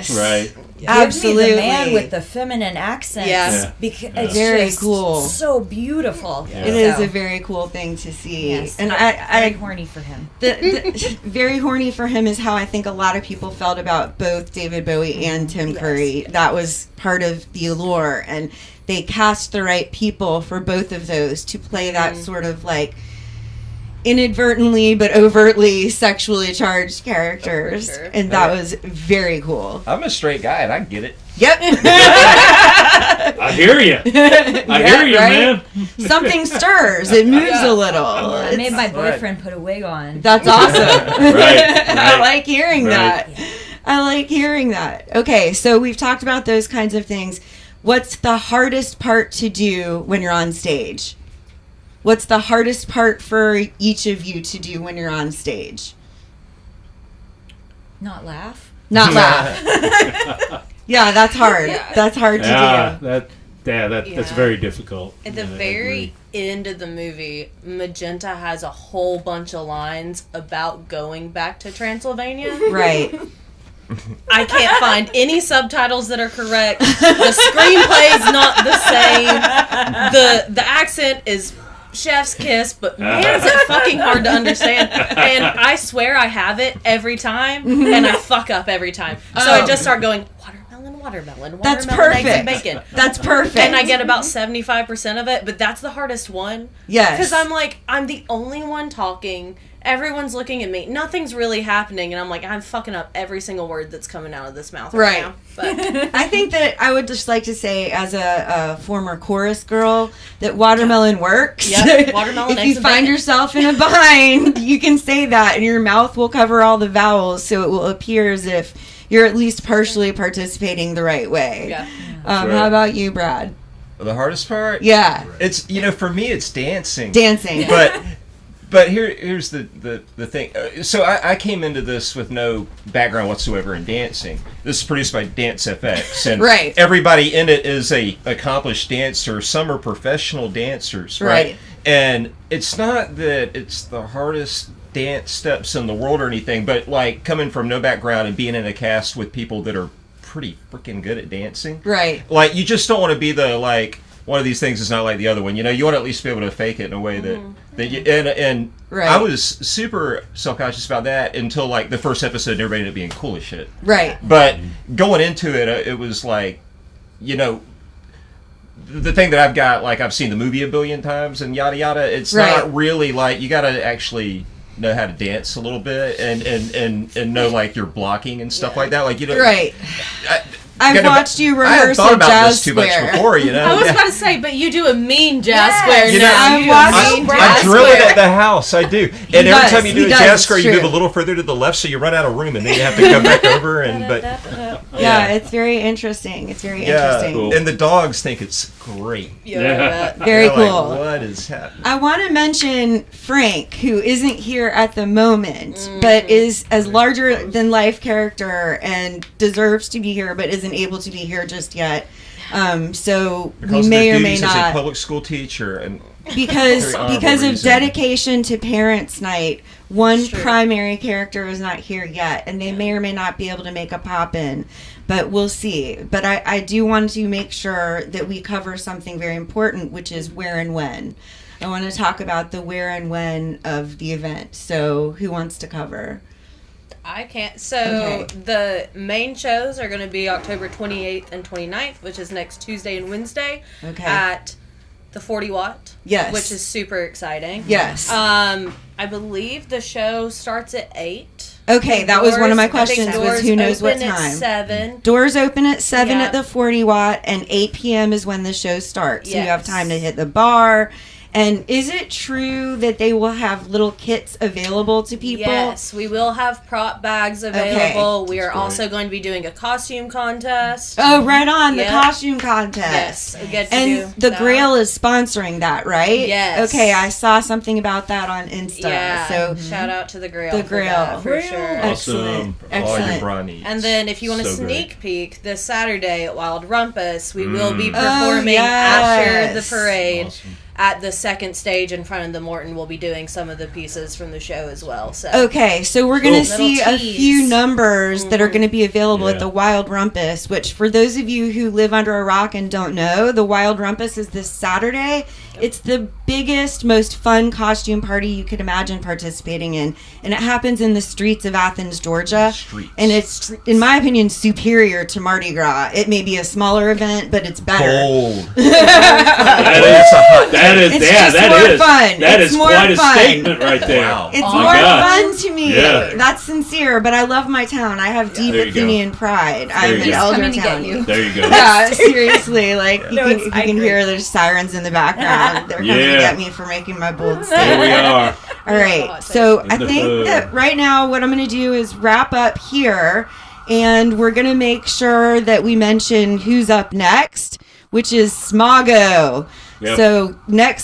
Speaker 5: just like,
Speaker 9: right.
Speaker 5: Absolutely.
Speaker 7: Give me the man with the feminine accents.
Speaker 5: Yes.
Speaker 7: Because it's
Speaker 5: very
Speaker 7: just
Speaker 5: cool.
Speaker 7: So beautiful.
Speaker 5: Yeah. It is a very cool thing to see.
Speaker 7: Yes.
Speaker 5: And
Speaker 7: I'm horny for him.
Speaker 5: Very horny for him is how I think a lot of people felt about both David Bowie and Tim Curry. That was part of the allure. And they cast the right people for both of those to play that sort of inadvertently but overtly sexually charged characters, and that was very cool.
Speaker 6: I'm a straight guy and I get it.
Speaker 5: Yep.
Speaker 9: I hear you. I hear you, man.
Speaker 5: Something stirs. It moves a little.
Speaker 7: I made my boyfriend put a wig on.
Speaker 5: That's awesome.
Speaker 9: Right.
Speaker 5: I like hearing that. I like hearing that. Okay, so we've talked about those kinds of things. What's the hardest part to do when you're on stage? What's the hardest part for each of you to do when you're on stage?
Speaker 7: Not laugh.
Speaker 5: Not laugh. Yeah, that's hard. That's hard to do.
Speaker 9: That's very difficult.
Speaker 8: At the very end of the movie, Magenta has a whole bunch of lines about going back to Transylvania.
Speaker 5: Right.
Speaker 8: I can't find any subtitles that are correct. The screenplay is not the same. The accent is chef's kiss, but man, is it fucking hard to understand. And I swear I have it every time, and I fuck up every time. So I just start going, watermelon,
Speaker 5: that's perfect.
Speaker 8: Eggs and bacon.
Speaker 5: That's perfect.
Speaker 8: And I get about 75% of it, but that's the hardest one.
Speaker 5: Yes.
Speaker 8: Because I'm the only one talking, everyone's looking at me. Nothing's really happening, and I'm like, I'm fucking up every single word that's coming out of this mouth right now. But
Speaker 5: I think that I would just like to say, as a former chorus girl, that watermelon works.
Speaker 8: Yep, watermelon.
Speaker 5: If you find yourself in a bind, you can say that, and your mouth will cover all the vowels, so it will appear as if you're at least partially participating the right way.
Speaker 8: Yeah.
Speaker 6: Right.
Speaker 5: How about you, Brad?
Speaker 6: The hardest part?
Speaker 5: Yeah.
Speaker 6: It's, for me, it's dancing.
Speaker 5: Dancing.
Speaker 6: But here's the thing. So I came into this with no background whatsoever in dancing. This is produced by Dance FX, and everybody in it is a accomplished dancer. Some are professional dancers, right? And it's not that it's the hardest dance steps in the world or anything, but like coming from no background and being in a cast with people that are pretty freaking good at dancing,
Speaker 5: right?
Speaker 6: Like, you just don't want to be the one of these things is not like the other one. You want to at least be able to fake it in a way that you, and I was super self-conscious about that until like the first episode, and everybody ended up being cool as shit.
Speaker 5: Right.
Speaker 6: But going into it, it was like, the thing that I've got, like, I've seen the movie a billion times and yada yada. It's not really like, you got to actually know how to dance a little bit and know like your blocking and stuff like that. Like,
Speaker 5: right. I've watched you rehearse a jazz square.
Speaker 6: Too much before,
Speaker 8: I was about to say, but you do a mean jazz square now.
Speaker 6: I drill it at the house. I do. And every time you do a jazz square, you move a little further to the left, so you run out of room, and then you have to come back over.
Speaker 5: Yeah, it's very interesting. Interesting.
Speaker 6: Cool. And the dogs think it's great.
Speaker 5: Very cool.
Speaker 6: Like, what is happening?
Speaker 5: I want to mention Frank, who isn't here at the moment, but is as larger than life character and deserves to be here, but isn't able to be here just yet. So
Speaker 6: because
Speaker 5: we may or may not.
Speaker 6: As a public school teacher, and
Speaker 5: because of dedication to Parents' Night, one primary character is not here yet, and they may or may not be able to make a pop in, but we'll see. But I do want to make sure that we cover something very important, which is where and when. I want to talk about the where and when of the event. So who wants to cover?
Speaker 8: I can't. So the main shows are going to be October 28th and 29th, which is next Tuesday and Wednesday at the 40 Watt.
Speaker 5: Yes.
Speaker 8: Which is super exciting.
Speaker 5: Yes.
Speaker 8: I believe the show starts at 8.
Speaker 5: Okay, that was one of my questions, was who knows what time.
Speaker 8: At 7.
Speaker 5: Doors open at 7 at the 40 Watt, and 8 p.m. is when the show starts. So you have time to hit the bar. And is it true that they will have little kits available to people?
Speaker 8: Yes, we will have prop bags available. We are also going to be doing a costume contest.
Speaker 5: Oh, right on, the costume contest.
Speaker 8: Yes, we get to
Speaker 5: and
Speaker 8: do
Speaker 5: the Grail is sponsoring that, right?
Speaker 8: Yes.
Speaker 5: Okay, I saw something about that on Insta.
Speaker 8: Yeah,
Speaker 5: so
Speaker 8: shout out to the Grail.
Speaker 5: The Grail.
Speaker 8: For sure.
Speaker 6: Awesome.
Speaker 5: Excellent.
Speaker 8: And then if you want a sneak peek, this Saturday at Wild Rumpus, we will be performing after the parade.
Speaker 6: Awesome.
Speaker 8: At the second stage in front of the Morton, we'll be doing some of the pieces from the show as well. So
Speaker 5: so we're going to see a few numbers that are going to be available at the Wild Rumpus, which for those of you who live under a rock and don't know, the Wild Rumpus is this Saturday. It's the biggest, most fun costume party you could imagine participating in. And it happens in the streets of Athens, Georgia. And it's, in my opinion, superior to Mardi Gras. It may be a smaller event, but it's better.
Speaker 6: Bold.
Speaker 9: That is
Speaker 5: fun.
Speaker 9: That
Speaker 5: it's
Speaker 9: is
Speaker 5: more
Speaker 9: quite
Speaker 5: fun.
Speaker 9: a statement right there.
Speaker 6: Wow.
Speaker 5: It's more fun to me. Yeah. That's sincere, but I love my town. I have deep Athenian pride. I'm an elder town.
Speaker 9: There you go.
Speaker 5: Yeah, seriously. Like, you can hear there's sirens in the background. They're coming to get me for making my bold statement.
Speaker 9: Here we are.
Speaker 5: All right. So I think that right now what I'm going to do is wrap up here, and we're going to make sure that we mention who's up next, which is Smoggo. Yep. So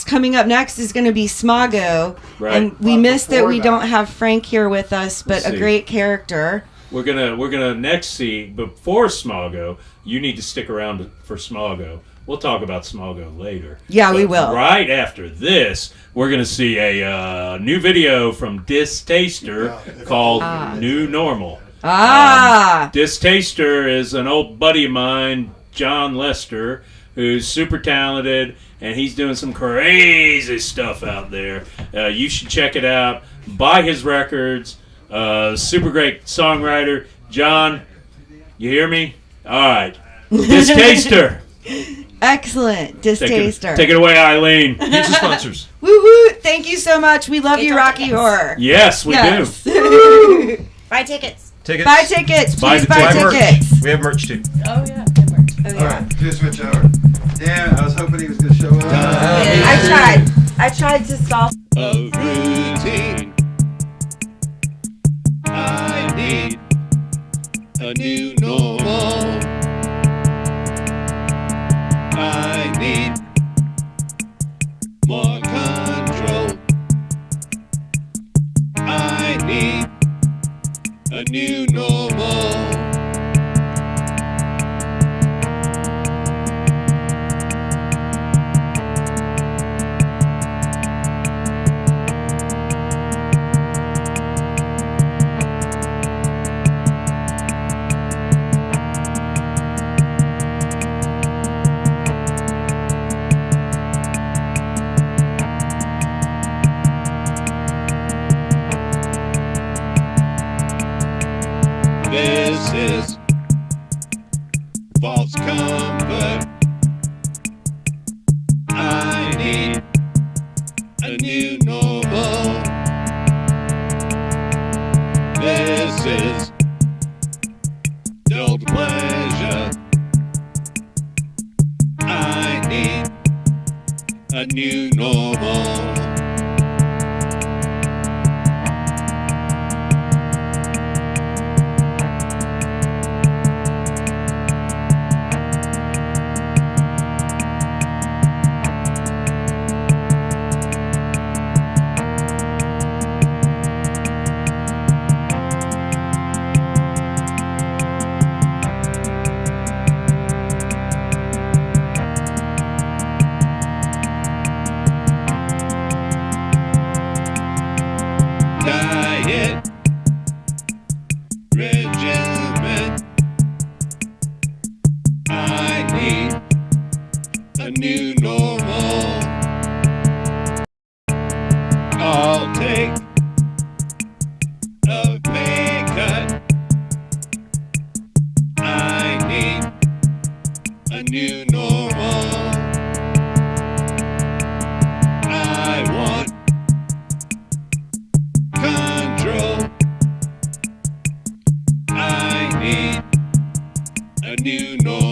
Speaker 5: coming up next is going to be Smoggo. Right. And we missed that we don't have Frank here with us, but a great character.
Speaker 9: We're gonna next see, before Smoggo, you need to stick around for Smoggo. We'll talk about Smoggo later.
Speaker 5: Yeah, we will.
Speaker 9: Right after this, we're going to see a new video from Distaster called New Normal. Distaster is an old buddy of mine, John Lester, who's super talented, and he's doing some crazy stuff out there. You should check it out. Buy his records. Super great songwriter. John, you hear me? All right. Distaster.
Speaker 5: Excellent. Distaster.
Speaker 9: Take it away, Eileen.
Speaker 6: Get some sponsors.
Speaker 5: Woo woo. Thank you so much. We love you, Rocky Horror.
Speaker 9: Yes, we do.
Speaker 7: Buy tickets.
Speaker 5: Buy tickets. Please buy
Speaker 6: merch.
Speaker 5: tickets.
Speaker 6: We have merch too.
Speaker 8: Oh, yeah. Good merch.
Speaker 5: Oh, yeah.
Speaker 2: All right, do switch over. Damn, I was hoping he was going to show up.
Speaker 5: I tried to solve
Speaker 1: A routine. I need a new normal. I need more control. I need a new normal. This is false comfort. I need a new normal. This is adult pleasure. I need a new normal. Diet regimen. I need a new normal. I'll take a pay cut. I need a new normal. I want control. I need a new normal.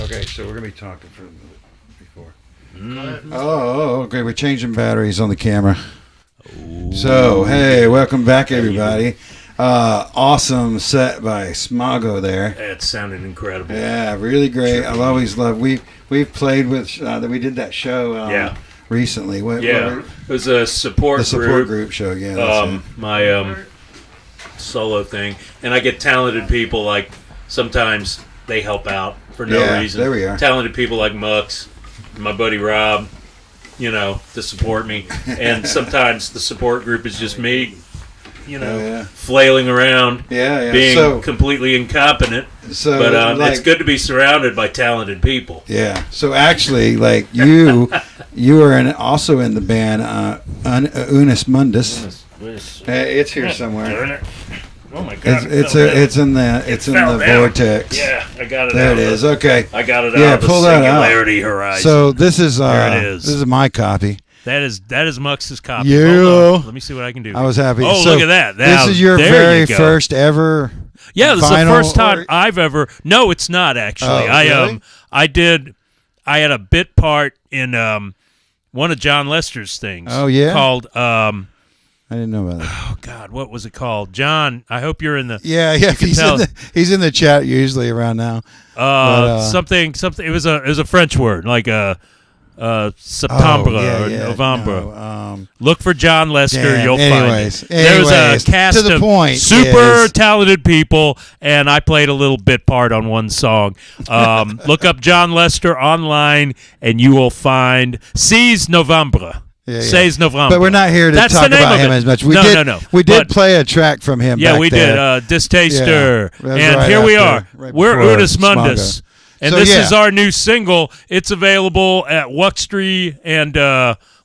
Speaker 2: Okay, so we're gonna be talking for a minute before. Oh, okay. We're changing batteries on the camera. Ooh. So, hey, welcome back, everybody. Awesome set by Smoggo there.
Speaker 9: It sounded incredible.
Speaker 2: Yeah, really great. I've always loved. We've played with. We did that show. Recently.
Speaker 9: It was a support
Speaker 2: group show. Yeah.
Speaker 9: My solo thing, and I get talented people like sometimes they help out for no reason.
Speaker 2: There we are.
Speaker 9: Talented people like Mux, my buddy Rob, to support me. And sometimes the support group is just me, flailing around, being completely incompetent. But it's good to be surrounded by talented people.
Speaker 2: Yeah. So actually, like you are also in the band Unus Mundus. It's here somewhere.
Speaker 9: Oh my God!
Speaker 2: It's in the vortex.
Speaker 9: Yeah, I got it.
Speaker 2: There it is. Okay.
Speaker 9: I got it out of the singularity horizon.
Speaker 2: So this is
Speaker 9: there it is.
Speaker 2: This is my copy.
Speaker 9: That is Mux's copy.
Speaker 2: Yeah.
Speaker 9: Let me see what I can do.
Speaker 2: I was happy.
Speaker 9: Oh,
Speaker 2: so
Speaker 9: look at that!
Speaker 2: This is your very first ever.
Speaker 9: Yeah, this is the first time I've ever. No, it's not actually.
Speaker 2: Really?
Speaker 9: I had a bit part in one of John Lester's things.
Speaker 2: Oh yeah.
Speaker 9: Called
Speaker 2: I didn't know about that.
Speaker 9: Oh God, what was it called? John, I hope you're in the.
Speaker 2: Yeah. He's in the chat usually around now.
Speaker 9: Something. It was a French word like Septembre or November.
Speaker 2: No,
Speaker 9: Look for John Lester. You'll find it.
Speaker 2: There
Speaker 9: was a cast of super talented people, and I played a little bit part on one song. Look up John Lester online, and you will find "Seize Novembre." Says November.
Speaker 2: But we're not here to talk about him as much. We did play a track from him.
Speaker 9: Yeah, we did. Distaster. And here we are. We're Unus Mundus. And this is our new single. It's available at Wuxtree and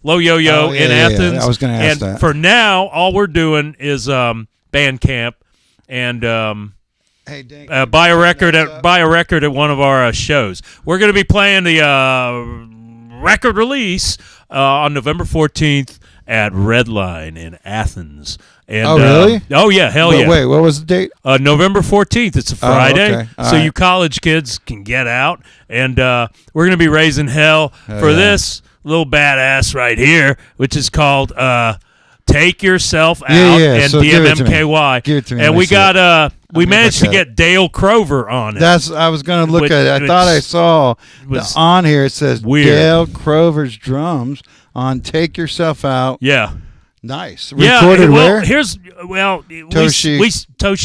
Speaker 9: Low Yo-Yo in Athens.
Speaker 2: I was going to ask that.
Speaker 9: And for now, all we're doing is Bandcamp and buy a record at one of our shows. We're going to be playing the record release on November 14th at Redline in Athens. And,
Speaker 2: really?
Speaker 9: Oh, yeah, hell yeah.
Speaker 2: Wait, what was the date?
Speaker 9: November 14th. It's a Friday.
Speaker 2: Okay.
Speaker 9: So you college kids can get out. And we're going to be raising hell for this little badass right here, which is called Take Yourself Out and
Speaker 2: so
Speaker 9: DMMKY.
Speaker 2: Give it to me.
Speaker 9: And we got... we managed to get Dale Crover on it.
Speaker 2: I was going to look at it. I thought I saw on here it says weird. Dale Crover's drums on Take Yourself Out.
Speaker 9: Yeah.
Speaker 2: Nice. Recorded where?
Speaker 9: Toshi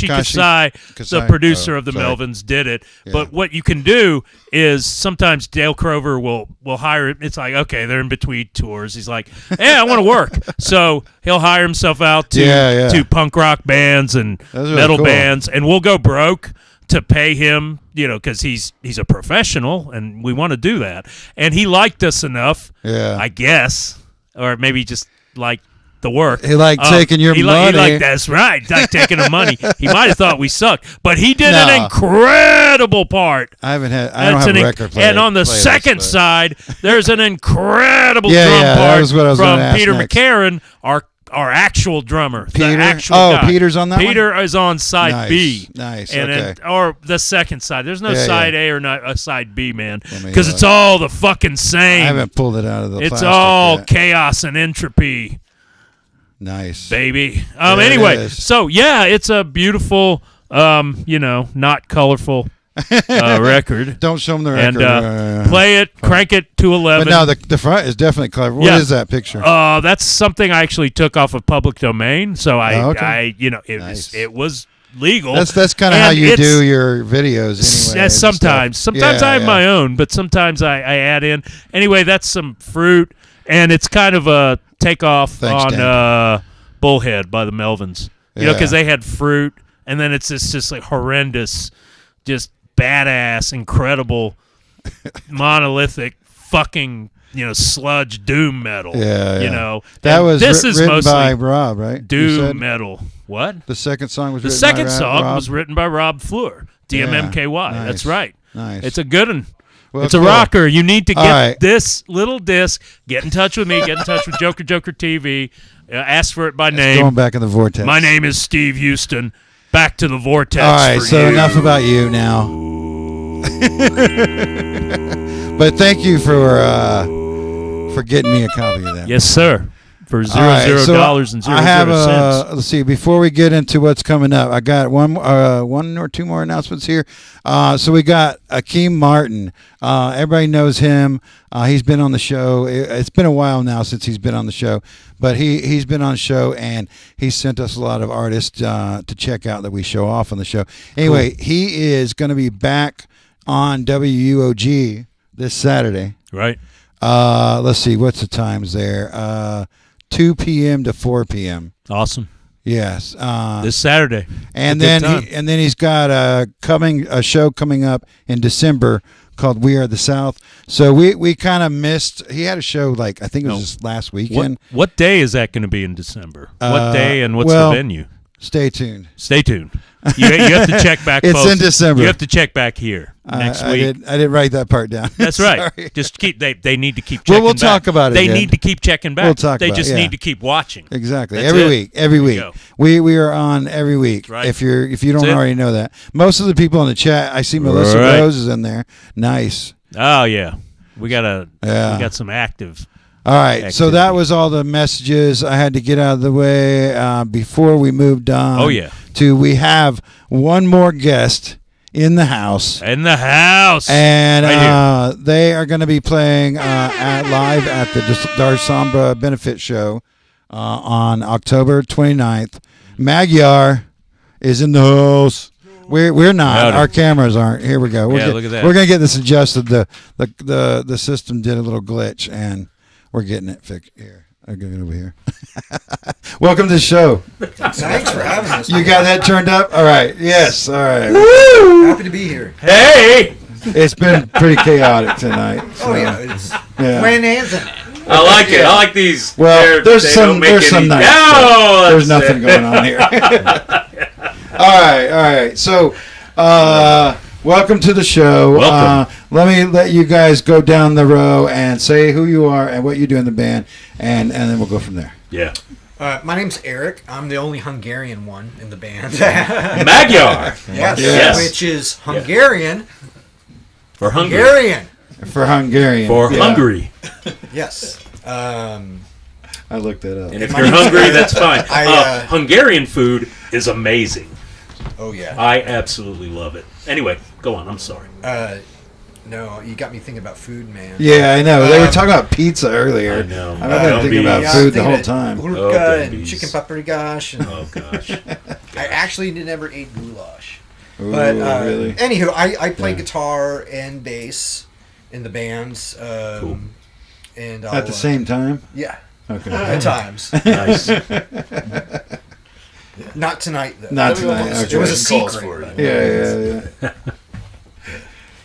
Speaker 9: Kasai, the producer of the Melvins, did it. Yeah. But what you can do is sometimes Dale Crover will hire it. It's like, okay, they're in between tours. He's like, I want to work. So he'll hire himself out to punk rock bands and metal bands, and we'll go broke to pay him, because he's a professional, and we want to do that. And he liked us enough, I guess, or maybe just like the work.
Speaker 2: He liked taking your money.
Speaker 9: That's right. He liked taking the money. He might have thought we sucked, but he did an incredible part.
Speaker 2: I don't have a record player.
Speaker 9: And on the second side, there's an incredible drum part from Peter McCarron, our actual drummer.
Speaker 2: Peter?
Speaker 9: The actual guy.
Speaker 2: Peter's on that
Speaker 9: Peter is on side B.
Speaker 2: Nice.
Speaker 9: Or the second side. There's no side A or not a side B, man. Because it's all the fucking same.
Speaker 2: I haven't pulled it out of the plastic
Speaker 9: all chaos and entropy.
Speaker 2: Nice.
Speaker 9: Baby. Anyway, so it's a beautiful, not colorful record.
Speaker 2: Don't show them the record.
Speaker 9: And play it, crank it to 11.
Speaker 2: But no, the front is definitely clever. What is that picture?
Speaker 9: That's something I actually took off of public domain. So it was legal.
Speaker 2: That's kind of how you do your videos anyway.
Speaker 9: Sometimes I have my own, but sometimes I add in. Anyway, that's some fruit, and it's kind of a takeoff on Bullhead by the Melvins. Because they had fruit, and then it's just like horrendous, just badass, incredible
Speaker 3: monolithic fucking sludge doom metal.
Speaker 2: Yeah.
Speaker 3: You know
Speaker 2: that was
Speaker 3: this is
Speaker 2: written
Speaker 3: mostly
Speaker 2: by Rob, right?
Speaker 3: Doom metal. What?
Speaker 2: The second song was
Speaker 3: the
Speaker 2: written
Speaker 3: second
Speaker 2: by
Speaker 3: song
Speaker 2: Rob?
Speaker 3: was written by Rob Fleur, DMMKY.
Speaker 2: Nice.
Speaker 3: That's right.
Speaker 2: Nice.
Speaker 3: It's a good one.
Speaker 2: Well,
Speaker 3: it's a
Speaker 2: cool.
Speaker 3: rocker. You need to get
Speaker 2: right.
Speaker 3: this little disc. Get in touch with me. Get in touch with Joker Joker TV. Ask for it by name.
Speaker 2: Going back in the vortex.
Speaker 3: My name is Steve Houston. Back to the vortex.
Speaker 2: All right.
Speaker 3: For
Speaker 2: So
Speaker 3: you.
Speaker 2: enough about you now. But thank you for getting me a copy of that.
Speaker 3: Yes, sir. For $0 and 0
Speaker 2: I have
Speaker 3: cents.
Speaker 2: let's see. Before we get into what's coming up, I got one or two more announcements here. So we got Akeem Martin. Everybody knows him. He's been on the show. It's been a while now since he's been on the show, but he's been on the show and he sent us a lot of artists to check out that we show off on the show. Anyway, he is going to be back on WUOG this Saturday.
Speaker 3: Right.
Speaker 2: Let's see. What's the times there? 2 p.m. to 4 p.m.
Speaker 3: Awesome.
Speaker 2: Yes.
Speaker 3: This Saturday.
Speaker 2: And then he's got a show coming up in December called We Are the South. So we kind of missed. He had a show I think it was just last weekend.
Speaker 3: What day is that going to be in December? What day and what's the venue?
Speaker 2: Stay tuned.
Speaker 3: Stay tuned. You have to check back.
Speaker 2: It's
Speaker 3: folks.
Speaker 2: in December.
Speaker 3: You have to check back here next week.
Speaker 2: I didn't write that part down.
Speaker 3: That's right.
Speaker 2: Sorry.
Speaker 3: Just keep. They need to keep checking.
Speaker 2: We'll
Speaker 3: back.
Speaker 2: talk about it.
Speaker 3: They
Speaker 2: again.
Speaker 3: need to keep checking back.
Speaker 2: We'll talk.
Speaker 3: They
Speaker 2: about
Speaker 3: just
Speaker 2: it, yeah.
Speaker 3: need to keep watching.
Speaker 2: Exactly.
Speaker 3: That's
Speaker 2: Every
Speaker 3: it.
Speaker 2: week. Every week. We are on every week.
Speaker 3: Right.
Speaker 2: If you don't
Speaker 3: That's
Speaker 2: already know that. Most of the people in the chat, I see Milyssa Rose is in there. Nice.
Speaker 3: Oh yeah. We got some active.
Speaker 2: All right,
Speaker 3: activity.
Speaker 2: so that was all the messages I had to get out of the way before we moved on.
Speaker 3: Oh, yeah.
Speaker 2: We have one more guest in the house.
Speaker 3: In the house.
Speaker 2: And
Speaker 3: right
Speaker 2: they are going to be playing live at the Dar Sombra benefit show on October 29th. Magyar is in the house. We're not.
Speaker 3: Howdy.
Speaker 2: Our cameras aren't. Here we go.
Speaker 3: Look at that.
Speaker 2: We're going to get this adjusted. The system did a little glitch, and we're getting it fixed here. I'll get it over here. Welcome to the show.
Speaker 10: Thanks for having us.
Speaker 2: You got that turned up? All right. Yes. All right.
Speaker 10: Woo! Happy to be here.
Speaker 3: Hey!
Speaker 2: It's been pretty chaotic tonight. So.
Speaker 10: Oh yeah. When isn't it?
Speaker 9: I like it. I like these.
Speaker 2: Well, there's some nice stuff. There's nothing going on here. All right. So, welcome to the show.
Speaker 3: Welcome.
Speaker 2: Let you guys go down the row and say who you are and what you do in the band, and then we'll go from there.
Speaker 3: Yeah.
Speaker 10: My name's Eric. I'm the only Hungarian one in the band.
Speaker 3: Magyar.
Speaker 10: Yes. Which is Hungarian.
Speaker 3: For Hungary.
Speaker 10: Hungarian.
Speaker 2: For Hungarian.
Speaker 3: For Hungary.
Speaker 10: Yes.
Speaker 2: I looked that up.
Speaker 3: And if you're hungry, that's fine. Hungarian food is amazing.
Speaker 10: Oh yeah.
Speaker 3: I absolutely love it. Anyway, go on. I'm sorry.
Speaker 10: No, you got me thinking about food, man.
Speaker 2: Yeah, I know. They were talking about pizza earlier.
Speaker 3: I know.
Speaker 2: I've been thinking about food the whole time.
Speaker 10: Burka and chicken paprikash. And
Speaker 3: Oh gosh.
Speaker 10: I actually never ate goulash.
Speaker 2: Ooh,
Speaker 10: But
Speaker 2: really?
Speaker 10: anywho, I play guitar and bass in the bands.
Speaker 3: Cool.
Speaker 10: And
Speaker 2: At the same time?
Speaker 10: Yeah.
Speaker 2: Okay.
Speaker 10: At times.
Speaker 3: Nice.
Speaker 10: Not tonight, though.
Speaker 2: Not tonight. Okay.
Speaker 10: It was a secret.
Speaker 2: Yeah.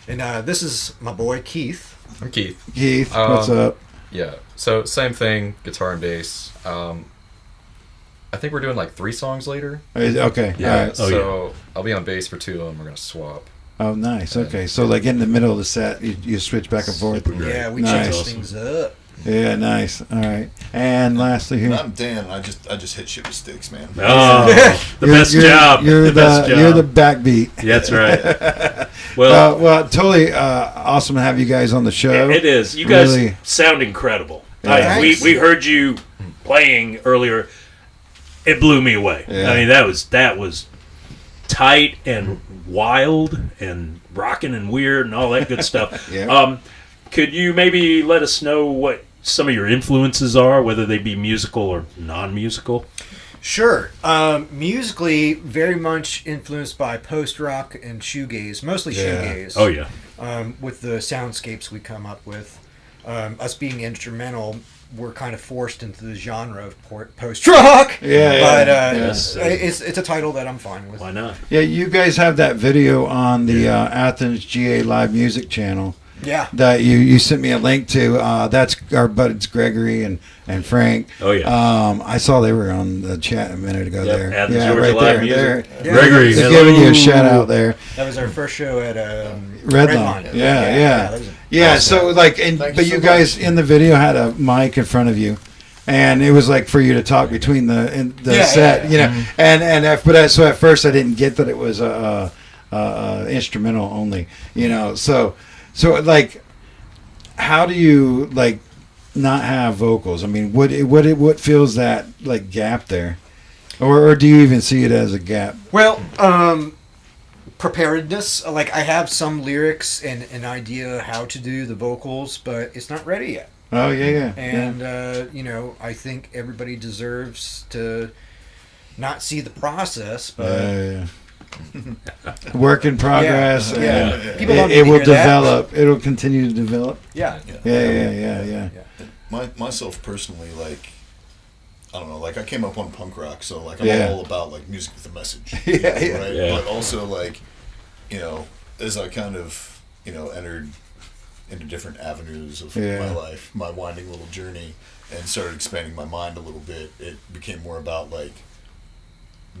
Speaker 10: And this is my boy Keith.
Speaker 11: I'm Keith.
Speaker 2: Keith, what's up?
Speaker 11: Yeah. So same thing, guitar and bass. I think we're doing 3 songs later.
Speaker 2: Okay.
Speaker 11: Yeah.
Speaker 2: All right.
Speaker 11: So I'll be on bass for 2 of them. We're gonna swap.
Speaker 2: Oh, nice. Okay. So in the middle of the set, you switch back and forth.
Speaker 10: Yeah, we
Speaker 2: nice.
Speaker 10: change things up.
Speaker 2: Yeah, nice. All right. And lastly here.
Speaker 1: I'm Dan. I just hit shit with sticks, man.
Speaker 3: Oh, the best job.
Speaker 2: You're
Speaker 3: best job.
Speaker 2: You're the backbeat.
Speaker 3: That's right. Well,
Speaker 2: totally awesome to have you guys on the show.
Speaker 3: It is. You guys
Speaker 2: really
Speaker 3: sound incredible.
Speaker 2: Yeah.
Speaker 3: We heard you playing earlier. It blew me away.
Speaker 2: Yeah.
Speaker 3: I mean, that was tight and wild and rocking and weird and all that good stuff.
Speaker 2: Yeah.
Speaker 3: Could you maybe let us know what some of your influences are, whether they be musical or non-musical?
Speaker 10: Sure. Musically, very much influenced by post-rock and shoegaze, mostly shoegaze.
Speaker 3: Oh, yeah.
Speaker 10: With the soundscapes we come up with. Us being instrumental, we're kind of forced into the genre of post-rock. But it's a title that I'm fine with.
Speaker 3: Why not?
Speaker 2: Yeah, you guys have that video on the Athens GA live music channel
Speaker 10: Yeah.
Speaker 2: That you sent me a link to. That's our buddies Gregory and Frank.
Speaker 9: Oh yeah.
Speaker 2: I saw they were on the chat a minute ago.
Speaker 9: Yep,
Speaker 2: there.
Speaker 9: Athens,
Speaker 2: Yeah,
Speaker 9: Georgia
Speaker 2: right
Speaker 9: live
Speaker 2: there.
Speaker 9: music.
Speaker 2: There.
Speaker 9: Gregory,
Speaker 2: They're giving you a shout out there.
Speaker 10: That was our first show at
Speaker 2: Redline. Yeah.
Speaker 10: Awesome.
Speaker 2: So like, but you guys in the video had a mic in front of you. And it was like for you to talk between the set, you know. Mm-hmm. So at first I didn't get that it was instrumental only, you know. So like, how do you like not have vocals? I mean, what fills that like gap there, or do you even see it as a gap?
Speaker 10: Well, preparedness. Like I have some lyrics and an idea how to do the vocals, but it's not ready yet.
Speaker 2: Oh yeah.
Speaker 10: And you know, I think everybody deserves to not see the process, but
Speaker 2: work in progress.
Speaker 10: Yeah.
Speaker 2: People it will develop. It'll continue to develop.
Speaker 10: Yeah.
Speaker 2: Yeah.
Speaker 1: Myself personally, like, I don't know, like I came up on punk rock, so like I'm all about like music with a message, right? But also like, you know, as I kind of, you know, entered into different avenues of my life, my winding little journey, and started expanding my mind a little bit, it became more about like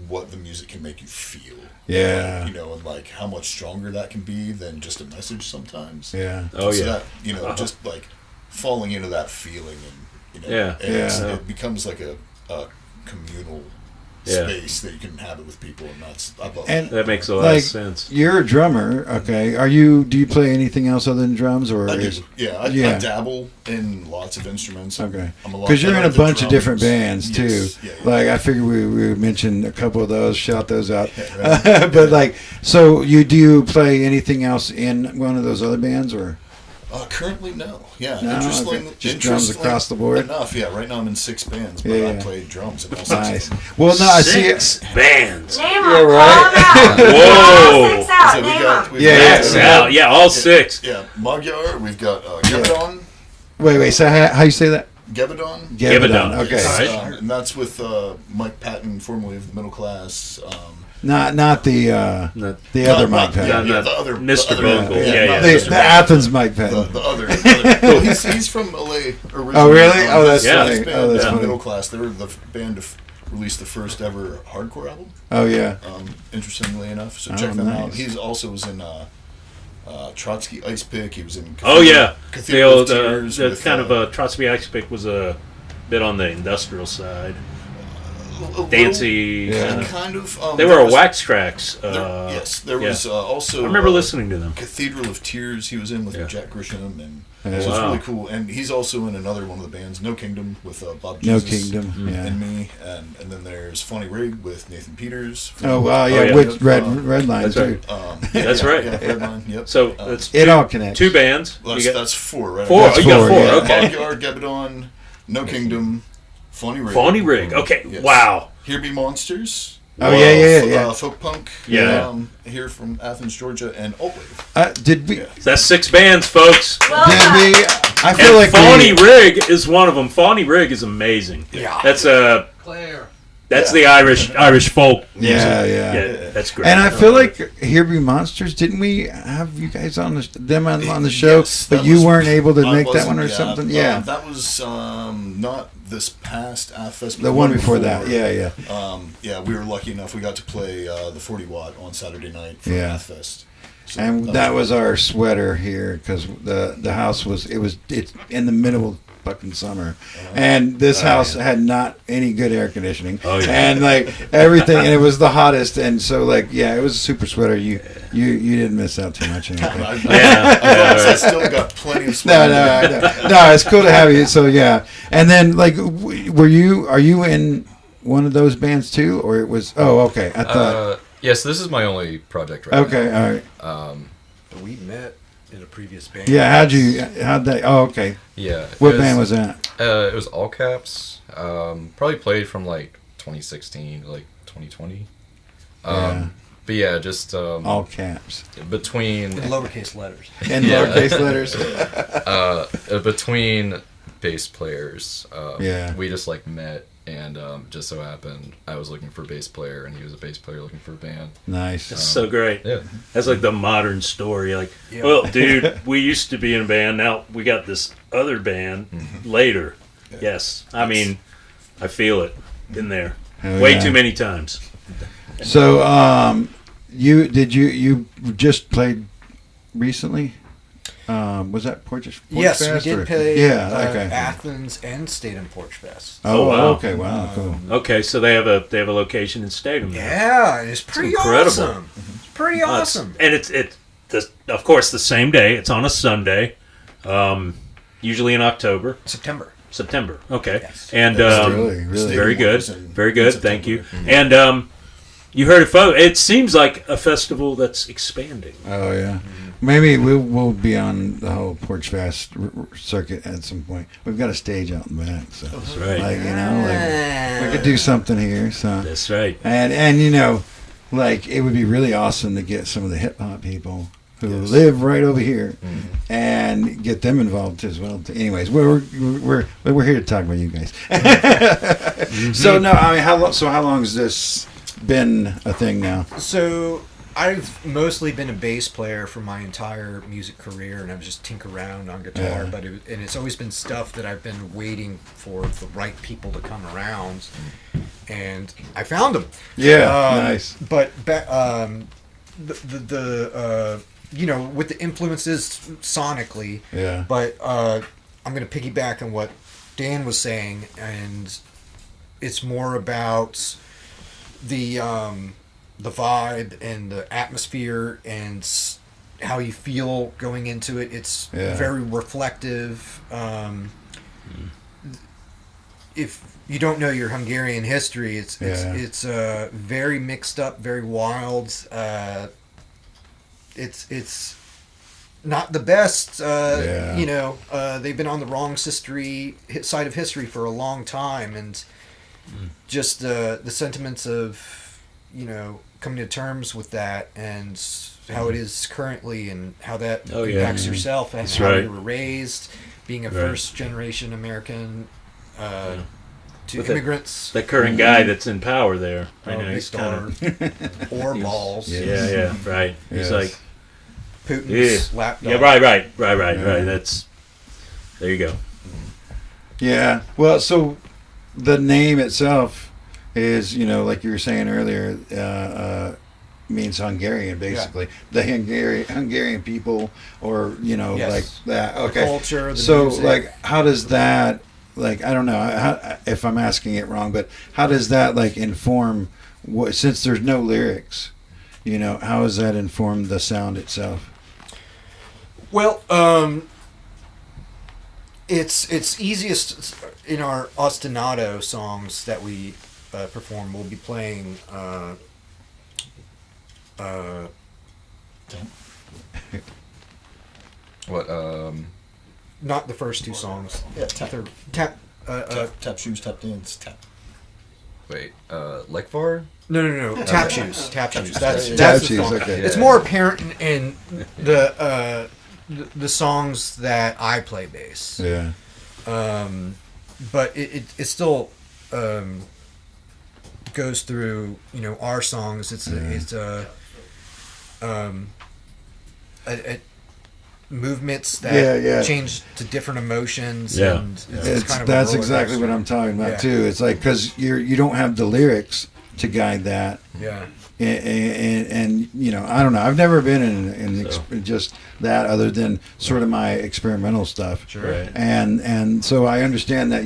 Speaker 1: what the music can make you feel.
Speaker 2: Yeah.
Speaker 1: You know, and like how much stronger that can be than just a message sometimes.
Speaker 2: Yeah.
Speaker 1: So that, you know, just like falling into that feeling and, you know, it becomes like a communal space that you can inhabit with people, and I love
Speaker 9: that. That makes a lot of sense.
Speaker 2: You're a drummer, okay? Do you play anything else other than drums, or
Speaker 1: I dabble in lots of instruments.
Speaker 2: Okay, because you're in a bunch of different bands too. Like I figured we would mention a couple of those, shout those out. But like, so do you play anything else in one of those other bands, or?
Speaker 1: Currently, no. Yeah,
Speaker 2: just drums across the board.
Speaker 1: Enough. Yeah, right now I'm in 6 bands, but I play drums in all 6
Speaker 2: nice.
Speaker 1: of them.
Speaker 2: Well, no, I see it.
Speaker 9: 6 bands.
Speaker 5: Name them.
Speaker 2: Right.
Speaker 9: Whoa.
Speaker 5: 6 out.
Speaker 9: Max out. Yeah, all 6.
Speaker 1: Yeah, Magyar. We've got Gebedon.
Speaker 2: Wait. So how you say that?
Speaker 1: Gebedon.
Speaker 2: Okay.
Speaker 1: Yes, and that's with Mike Patton, formerly of the Middle Class.
Speaker 2: Not the other Mike Patton.
Speaker 1: The other
Speaker 9: Mr. Bungle.
Speaker 2: The Athens Mike Patton.
Speaker 1: The other. No, he's from LA originally.
Speaker 2: Oh really? Oh, that's funny.
Speaker 1: That's funny. Middle Class. They were the band to release the first ever hardcore album.
Speaker 2: Oh yeah.
Speaker 1: Interestingly enough, so check them out. He also was in Trotsky Ice Pick. He was in.
Speaker 9: Cathedral of Tears the kind of Trotsky Ice Pick was a bit on the industrial side. Dancy,
Speaker 1: kind of.
Speaker 9: They were Wax Tracks.
Speaker 1: There was also.
Speaker 9: I remember listening to them.
Speaker 1: Cathedral of Tears. He was in with Jack Grisham, and so it's really cool. And he's also in another one of the bands, No Kingdom, with Bob Jesus and me. And then there's Funny Rig with Nathan Peters.
Speaker 2: With Redline too.
Speaker 9: That's right.
Speaker 1: Yeah, Redline. Yep.
Speaker 9: So that's
Speaker 2: it all connects.
Speaker 9: 2 bands.
Speaker 1: That's 4, right?
Speaker 9: 4. You got 4. Okay.
Speaker 1: Magyar, Gebedon, No Kingdom.
Speaker 9: Funny Rig. Okay.
Speaker 1: Yes.
Speaker 9: Wow.
Speaker 1: Here Be Monsters.
Speaker 2: Oh yeah.
Speaker 1: Folk punk.
Speaker 9: Yeah.
Speaker 1: Here from Athens, Georgia, and Altwave.
Speaker 2: Did we?
Speaker 9: That's 6 bands, folks.
Speaker 2: Did we? I feel like
Speaker 9: Funny Rig is one of them. Funny Rig is amazing.
Speaker 1: Yeah.
Speaker 9: That's Claire. That's the Irish folk music.
Speaker 2: Yeah.
Speaker 9: That's great.
Speaker 2: And I feel like Here Be Monsters. Didn't we have you guys on the show?
Speaker 1: Yes,
Speaker 2: but you weren't able to make that one or something. Yeah.
Speaker 1: That was not this past AFest.
Speaker 2: The one before that. Yeah.
Speaker 1: We were lucky enough. We got to play the 40 watt on Saturday night for AFest. So
Speaker 2: and that was our sweater here because the house it's in the middle of fucking summer, and this house had not any good air conditioning, and like everything, and it was the hottest, and so like it was a super sweater. You didn't miss out too much.
Speaker 1: I still got plenty of sweater.
Speaker 2: No, it's cool to have you. So and then like, are you in one of those bands too, or it was? Oh, okay. I thought.
Speaker 11: Yes, this is my only project right now.
Speaker 2: Okay, all right.
Speaker 10: We met in a previous band.
Speaker 2: Yeah, how'd that? Oh, okay.
Speaker 11: Yeah.
Speaker 2: What band was that?
Speaker 11: It was All Caps. Probably played from like 2016 to like 2020. But yeah, just
Speaker 2: All Caps.
Speaker 11: Between
Speaker 10: in lowercase letters.
Speaker 2: In lowercase letters.
Speaker 11: Between bass players. We just like met And just so happened, I was looking for a bass player, and he was a bass player looking for a band.
Speaker 2: Nice.
Speaker 9: That's so great.
Speaker 11: Yeah.
Speaker 9: That's like the modern story. Like, well, dude, we used to be in a band. Now we got this other band later. Yeah. Yes. I mean, I feel it in there. Way too many times.
Speaker 2: So, you just played recently? Was that Porch
Speaker 10: Yes,
Speaker 2: Fest?
Speaker 10: we did play
Speaker 2: okay.
Speaker 10: Athens and Statham Porch Fest.
Speaker 2: Oh,
Speaker 9: wow.
Speaker 2: Okay, wow, cool.
Speaker 9: Okay, so they have a location in Statham.
Speaker 10: Yeah, it's pretty awesome. It's pretty awesome.
Speaker 9: And it's of course the same day. It's on a Sunday, usually in October. September. Okay. Yes. And
Speaker 2: really
Speaker 9: very good. Very good. Thank you. Mm-hmm. And you heard it seems like a festival that's expanding.
Speaker 2: Oh yeah. Maybe we'll be on the whole Porch Fest circuit at some point. We've got a stage out in the back, so
Speaker 9: that's right.
Speaker 2: Like we could do something here. So
Speaker 9: that's right.
Speaker 2: And it would be really awesome to get some of the hip hop people who live right over here and get them involved as well. Anyways, we're here to talk about you guys. So no, I mean how long has this been a thing now?
Speaker 10: So I've mostly been a bass player for my entire music career, and I've just tinker around on guitar. But it's always been stuff that I've been waiting for the right people to come around, and I found them.
Speaker 2: Yeah, nice.
Speaker 10: But with the influences sonically.
Speaker 2: Yeah.
Speaker 10: But I'm going to piggyback on what Dan was saying, and it's more about the vibe and the atmosphere and how you feel going into it. It's very reflective. If you don't know your Hungarian history, it's very mixed up, very wild. It's not the best. They've been on the wrong side of history for a long time, and just the sentiments of coming to terms with that and how it is currently and how that impacts yourself and how you were raised, being a first generation American to immigrants.
Speaker 9: The current guy that's in power there. I know he's
Speaker 10: kind of or balls.
Speaker 9: Yeah, right. He's like
Speaker 10: Putin's lapdog.
Speaker 9: Yeah, right. That's there you go.
Speaker 2: Yeah. Well, so the name itself is, like you were saying earlier, means Hungarian, basically. The Hungarian people, or, like that. Okay.
Speaker 10: The culture, the
Speaker 2: so,
Speaker 10: music.
Speaker 2: like, how does that, I don't know if I'm asking it wrong, but how does that, inform, since there's no lyrics, how does that inform the sound itself?
Speaker 10: Well, it's easiest in our ostinato songs that we perform. We'll be playing
Speaker 11: what
Speaker 10: not the first two songs.
Speaker 1: Tap shoes, tap dance, tap.
Speaker 11: Wait, Lekvar?
Speaker 10: No. Tap shoes. Tap shoes. That's
Speaker 2: Tap
Speaker 10: the
Speaker 2: shoes.
Speaker 10: song.
Speaker 2: Okay.
Speaker 10: It's more apparent in the songs that I play bass.
Speaker 2: Yeah.
Speaker 10: But it still goes through our songs. It's movements that change to different emotions.
Speaker 2: Yeah,
Speaker 10: and it's kind of
Speaker 2: that's exactly what I'm talking about too. It's like because you don't have the lyrics to guide that.
Speaker 10: Yeah.
Speaker 2: And I don't know. I've never been in just that other than sort of my experimental stuff.
Speaker 10: Sure. Right.
Speaker 2: And so I understand that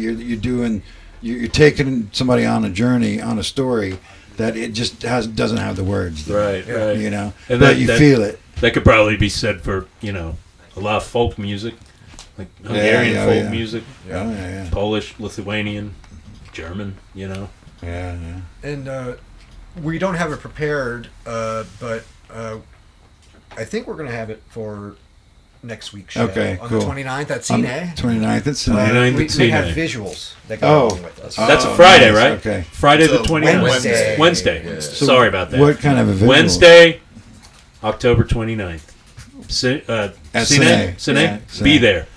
Speaker 2: you're taking somebody on a journey, on a story that it just doesn't have the words.
Speaker 9: Right.
Speaker 2: And
Speaker 9: but
Speaker 2: that you feel it.
Speaker 9: That could probably be said for a lot of folk music, like Hungarian folk music, Polish, Lithuanian, German.
Speaker 2: Yeah.
Speaker 10: And we don't have it prepared, but I think we're going to have it for next week's show.
Speaker 2: Okay,
Speaker 10: on
Speaker 2: cool.
Speaker 10: the 29th at Cine.
Speaker 2: 29th at Cine.
Speaker 10: We have visuals that go along with us.
Speaker 9: That's a Friday, right?
Speaker 2: Okay.
Speaker 9: Friday the 29th. Wednesday.
Speaker 2: Yeah.
Speaker 9: Sorry about that.
Speaker 2: What kind of a visual?
Speaker 9: Wednesday, October 29th.
Speaker 2: At Cine.
Speaker 9: Be there.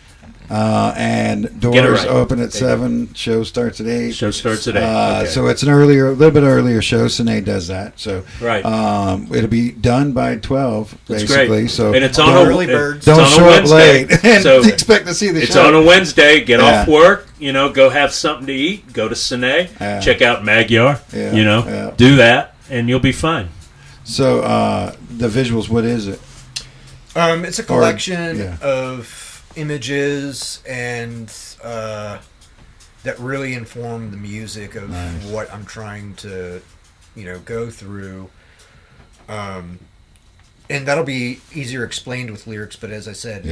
Speaker 2: And doors open at 7. Show starts at 8.
Speaker 9: Show starts at 8.
Speaker 2: So it's a little bit earlier show. Sine does that. So
Speaker 9: right.
Speaker 2: It'll be done by 12,
Speaker 9: That's
Speaker 2: basically.
Speaker 9: Great.
Speaker 2: So
Speaker 9: and it's on
Speaker 2: early birds. Don't show up late and expect to see the show.
Speaker 9: It's on a Wednesday. Get off work. Go have something to eat. Go to Sine. Check out Magyar. Do that, and you'll be fine.
Speaker 2: So the visuals, what is it?
Speaker 10: It's a collection of images and that really inform the music of what I'm trying to, go through. And that'll be easier explained with lyrics, but as I said,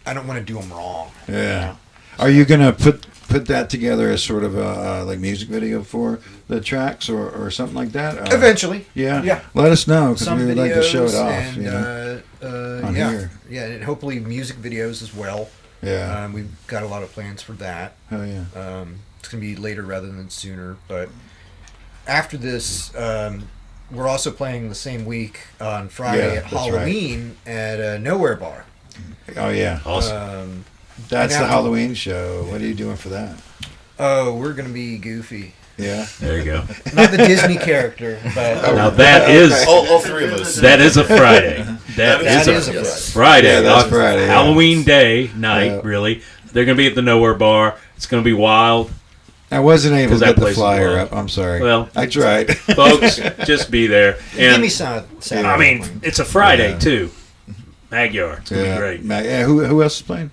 Speaker 10: I don't want to do them wrong.
Speaker 2: Yeah. Are you gonna put that together as sort of a like music video for the tracks or something like that?
Speaker 10: Eventually.
Speaker 2: Yeah. Let us know because we would like to show it off.
Speaker 10: And,
Speaker 2: on here.
Speaker 10: Yeah, and hopefully music videos as well.
Speaker 2: Yeah.
Speaker 10: We've got a lot of plans for that.
Speaker 2: Oh yeah.
Speaker 10: It's gonna be later rather than sooner, but after this, we're also playing the same week on Friday at Halloween at a Nowhere Bar.
Speaker 2: Oh yeah.
Speaker 9: Awesome.
Speaker 2: That's the Halloween show. What are you doing for that?
Speaker 10: Oh, we're going to be Goofy.
Speaker 2: Yeah.
Speaker 9: There you go.
Speaker 10: Not the Disney character, but...
Speaker 9: Now that is...
Speaker 1: All three of us.
Speaker 9: That is a Friday. That is a Friday.
Speaker 2: Yeah, that's Friday.
Speaker 9: Halloween day, night, really. They're going to be at the Nowhere Bar. It's going to be wild.
Speaker 2: I wasn't able to get the flyer up. I'm sorry.
Speaker 9: Well,
Speaker 2: I tried.
Speaker 9: Folks, just be there. And,
Speaker 10: give me some...
Speaker 9: I mean, it's a Friday, too. Magyar. It's going to be great.
Speaker 2: Who else is playing?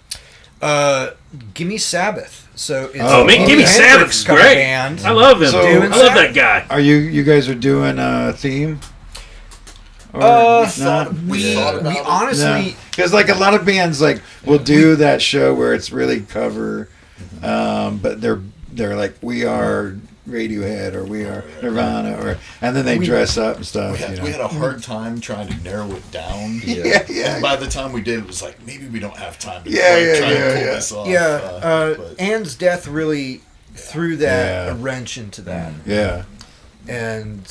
Speaker 10: Gimme Sabbath. So it's
Speaker 9: Gimme Sabbath's great. Band. I love him. I love that guy.
Speaker 2: Are you guys are doing a theme?
Speaker 10: We honestly,
Speaker 2: because like a lot of bands will do that show where it's really cover, but they're like we are Radiohead or we are Nirvana and then they dress up and stuff.
Speaker 1: We had a hard time trying to narrow it down.
Speaker 2: Yeah.
Speaker 1: And by the time we did, it was like maybe we don't have time to try to pull this off.
Speaker 10: Anne's death really threw a wrench into that.
Speaker 2: Yeah.
Speaker 10: And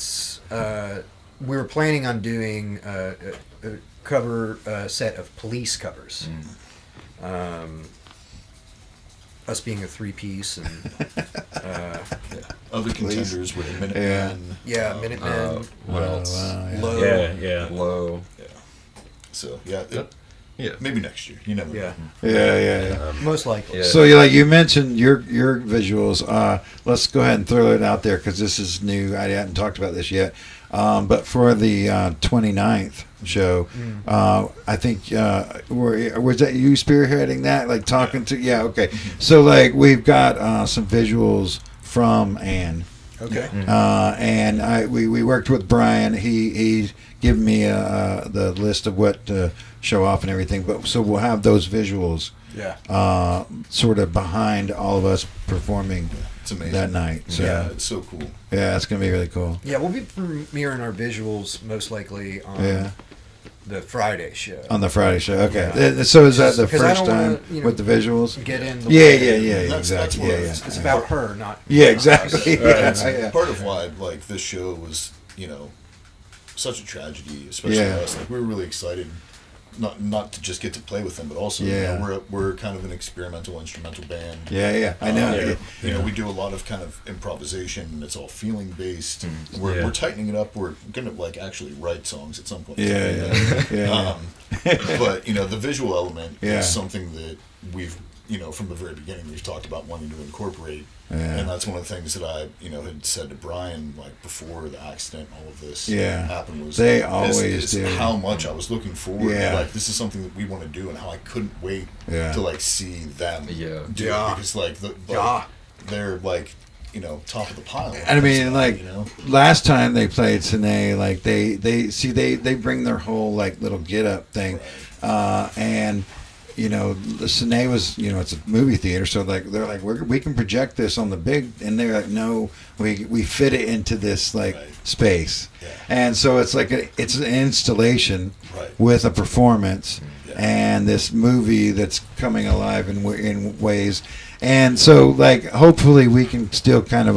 Speaker 10: we were planning on doing a cover set of Police covers. Us being a 3-piece and
Speaker 1: other contenders were Minutemen.
Speaker 10: Yeah, Minutemen.
Speaker 1: What else?
Speaker 10: Low.
Speaker 11: Low.
Speaker 1: Yeah. So maybe next year. You never know.
Speaker 2: Yeah.
Speaker 10: Most likely.
Speaker 2: So you mentioned your visuals. Let's go ahead and throw it out there because this is new. I hadn't talked about this yet. But for the 29th show, I think was that you spearheading that? Like talking to okay. So we've got some visuals from Anne.
Speaker 10: Okay.
Speaker 2: And we worked with Brian. He gave me the list of what to show off and everything. But so we'll have those visuals.
Speaker 10: Yeah.
Speaker 2: Sort of behind all of us performing.
Speaker 1: It's amazing.
Speaker 2: That night. So,
Speaker 1: yeah, it's so cool.
Speaker 2: Yeah, it's going to be really cool.
Speaker 10: Yeah, we'll be premiering our visuals most likely on the Friday show.
Speaker 2: On the Friday show, okay. Yeah. So is that the first time with the visuals?
Speaker 10: Get in the
Speaker 2: exactly.
Speaker 10: It's about her, not...
Speaker 2: Yeah, exactly.
Speaker 1: Part of why this show was, such a tragedy, especially for us. We were really excited. Not to just get to play with them, but also we're kind of an experimental instrumental band.
Speaker 2: I know.
Speaker 1: We do a lot of kind of improvisation, and it's all feeling based. We're tightening it up. We're gonna actually write songs at some point. But the visual element is something that we've from the very beginning we've talked about wanting to incorporate. And that's one of the things that I, had said to Brian, before the accident, all of this happened, was
Speaker 2: they always do.
Speaker 1: How much I was looking forward to, this is something that we want to do, and how I couldn't wait to see them do it, because they're top of the pile.
Speaker 2: And I mean, last time they played Sine, they bring their whole little get up thing, and. The Sine was, it's a movie theater, so they're like, we can project this on the big, and they're like, no, we fit it into this space, and so it's it's an installation with a performance, and this movie that's coming alive in ways, and so hopefully we can still kind of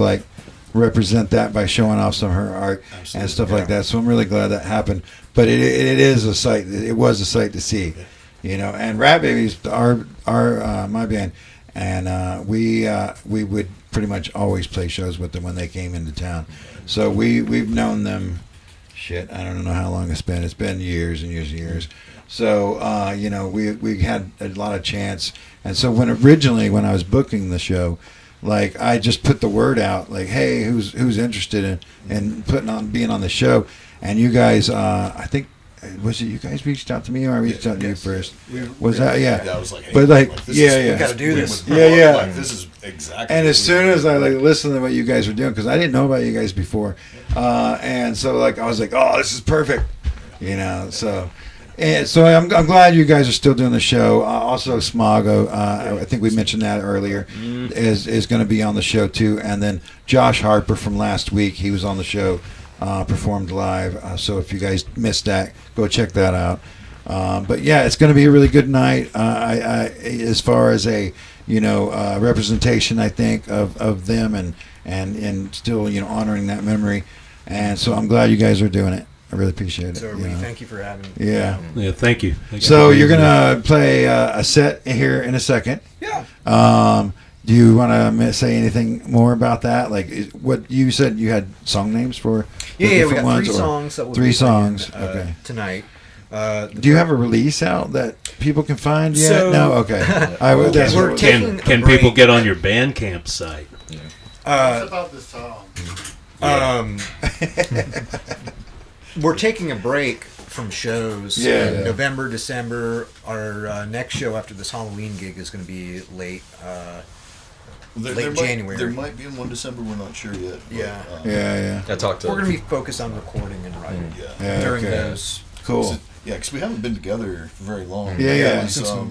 Speaker 2: represent that by showing off some of her art and stuff like that. So I'm really glad that happened, but it is a sight. It was a sight to see. And Rat Baby's my band, and we would pretty much always play shows with them when they came into town. So we've known them. Shit, I don't know how long it's been. It's been years and years and years. So we had a lot of chance, and so when I was booking the show, like I just put the word out, like, hey, who's interested in being on the show, and you guys, I think. Was it you guys reached out to me, or I reached out to you first? Was that yeah?
Speaker 1: Yeah, I was like, hey,
Speaker 2: but like, we
Speaker 10: got to do this.
Speaker 2: Yeah.
Speaker 1: Like, this is exactly.
Speaker 2: And as soon as I listened to what you guys were doing, because I didn't know about you guys before, and so like I was like, oh, this is perfect, So, and so I'm glad you guys are still doing the show. Also, Smoggo, I think we mentioned that earlier, is going to be on the show too, and then Josh Harper from last week, he was on the show. Performed live, so if you guys missed that, go check that out. But yeah, it's going to be a really good night. I as far as a representation, I think of them and still honoring that memory, and so I'm glad you guys are doing it. I really appreciate it.
Speaker 10: So thank you for having me.
Speaker 2: Yeah,
Speaker 3: thank you.
Speaker 2: So you're gonna play a set here in a second.
Speaker 10: Yeah.
Speaker 2: Do you want to say anything more about that? Like what you said, you had song names for?
Speaker 10: Yeah, we got 3 songs. That
Speaker 2: 3 songs. Okay.
Speaker 10: Tonight.
Speaker 2: Do you have a release out that people can find yet?
Speaker 10: So,
Speaker 2: no. Okay.
Speaker 3: Can people get on your Bandcamp site?
Speaker 2: Yeah. What about the song?
Speaker 10: We're taking a break from shows.
Speaker 2: Yeah.
Speaker 10: November, December. Our next show after this Halloween gig is going to be late. Late January.
Speaker 1: There might be one December. We're not sure yet.
Speaker 2: Yeah.
Speaker 11: I talked to.
Speaker 10: We're going to be focused on recording and writing during those.
Speaker 2: Cool.
Speaker 1: Because we haven't been together for very long.
Speaker 2: Yeah.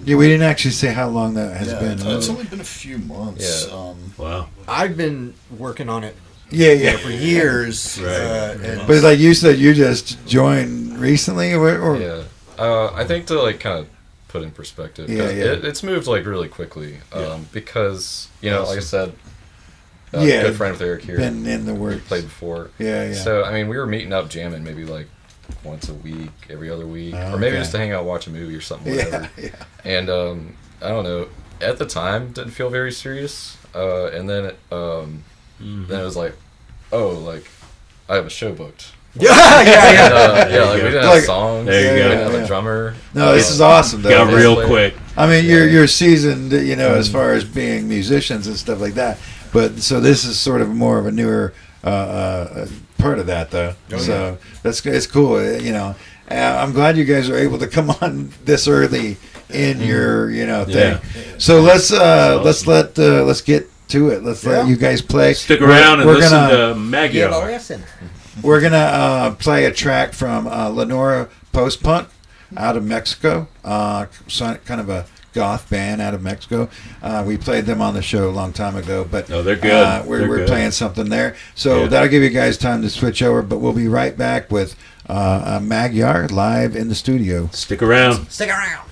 Speaker 2: We didn't actually say how long that has been.
Speaker 1: It's only been a few months.
Speaker 11: Yeah.
Speaker 3: Wow.
Speaker 10: I've been working on it.
Speaker 2: Yeah.
Speaker 10: For years.
Speaker 3: Right.
Speaker 2: But like you said, you just joined recently, or
Speaker 11: yeah. I think to like kind of put in perspective. It's moved like really quickly because like I said, good friend with Eric here.
Speaker 2: Been in the work.
Speaker 11: Played before.
Speaker 2: Yeah.
Speaker 11: So I mean, we were meeting up, jamming maybe like once a week, every other week, or maybe just to hang out, watch a movie or something. Whatever.
Speaker 2: Yeah.
Speaker 11: And I don't know. At the time, didn't feel very serious. And then then it was like, oh, like I have a show booked.
Speaker 10: Yeah.
Speaker 11: Like we didn't have songs.
Speaker 3: There you go.
Speaker 11: We didn't have a drummer.
Speaker 2: No, this is awesome. Though.
Speaker 3: Got real quick.
Speaker 2: I mean, you're seasoned, as far as being musicians and stuff like that. But so this is sort of more of a newer part of that, though. So it's cool. I'm glad you guys are able to come on this early in your thing. Yeah. So let's get to it. Let's let you guys play.
Speaker 3: Stick around and listen to Magyar.
Speaker 2: We're gonna play a track from Lenora Post Punk out of Mexico. Kind of a goth band out of Mexico. We played them on the show a long time ago, but
Speaker 3: they're good.
Speaker 2: We're playing something there. So that'll give you guys time to switch over. But we'll be right back with Magyar live in the studio.
Speaker 3: Stick around.
Speaker 10: Stick around.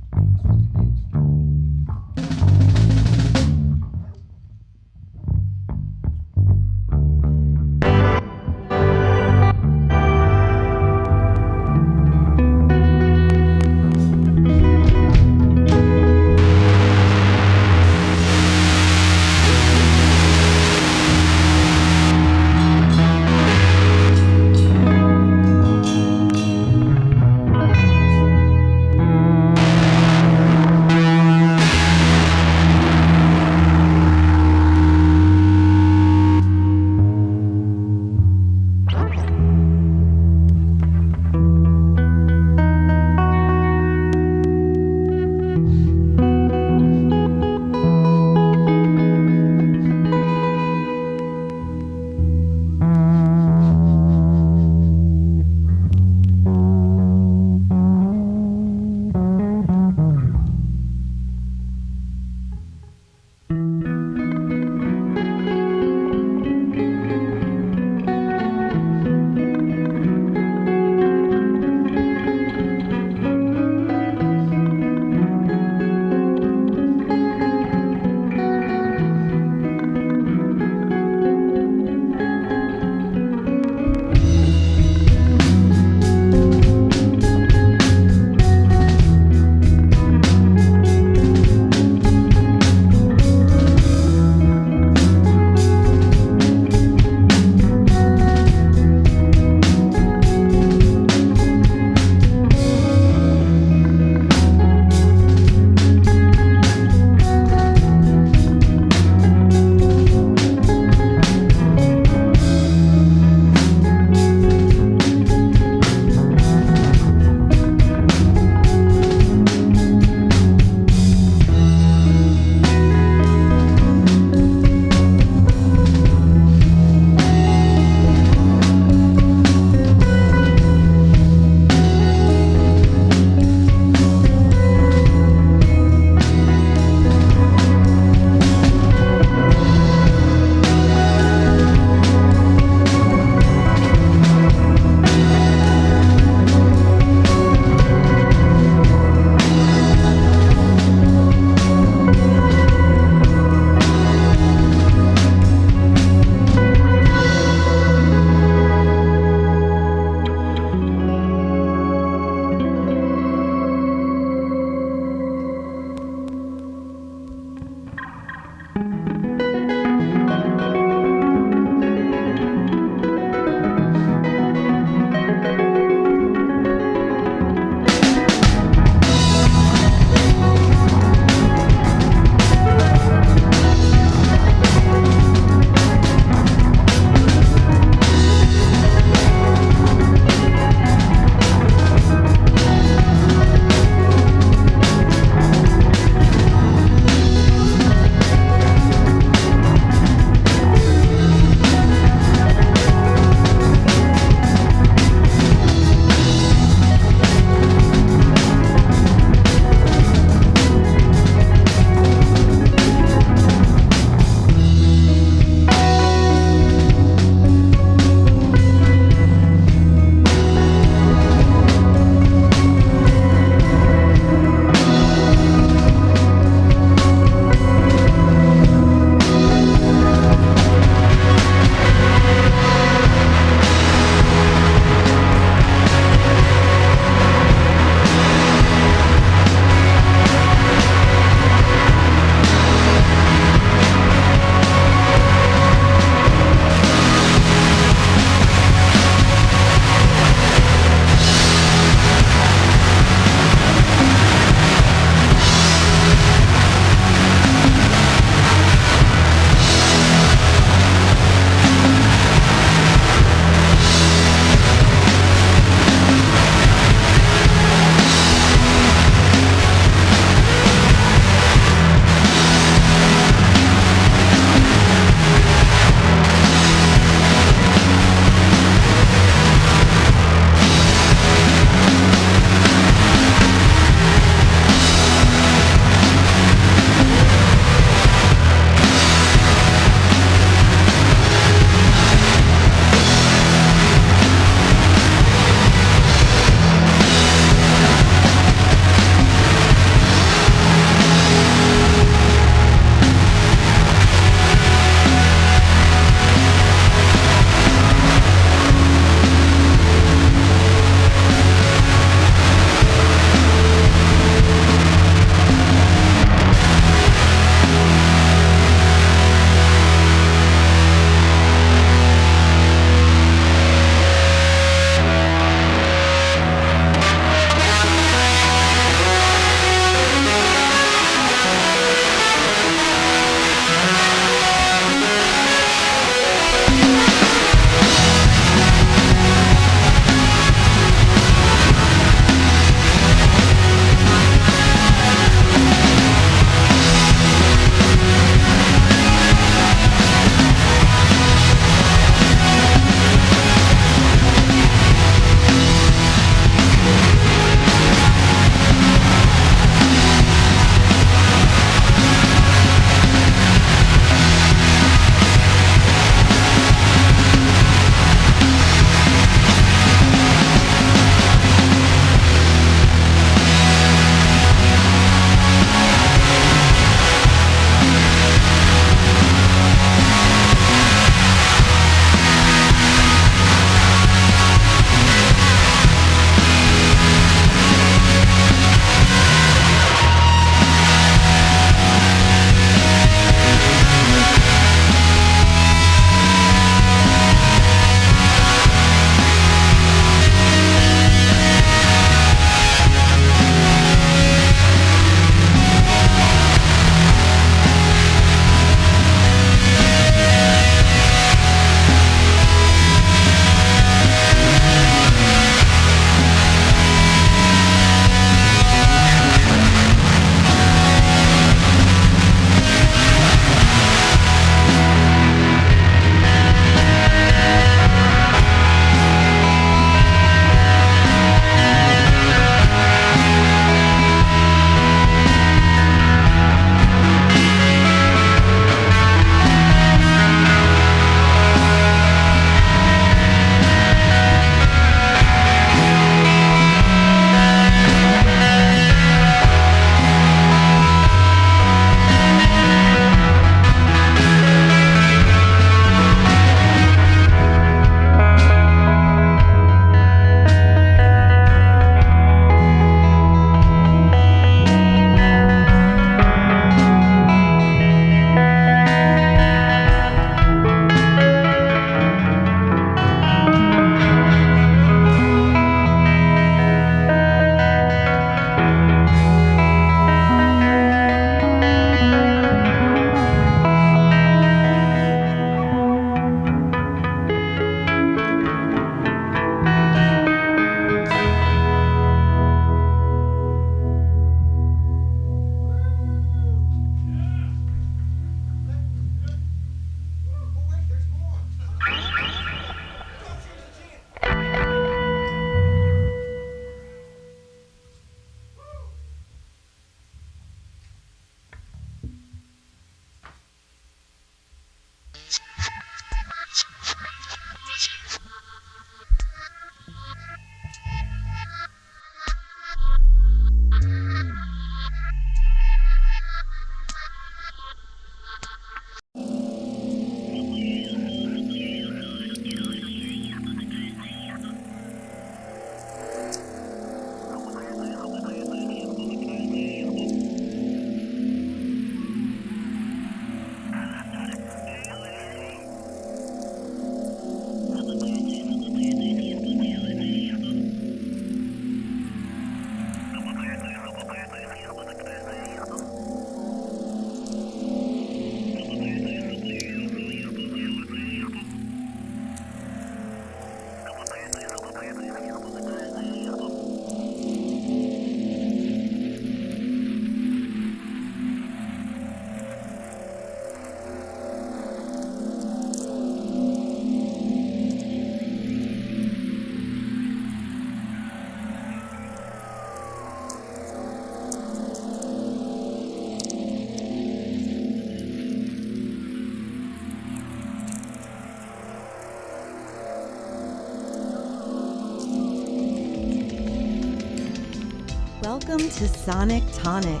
Speaker 12: Welcome to Sonic Tonic.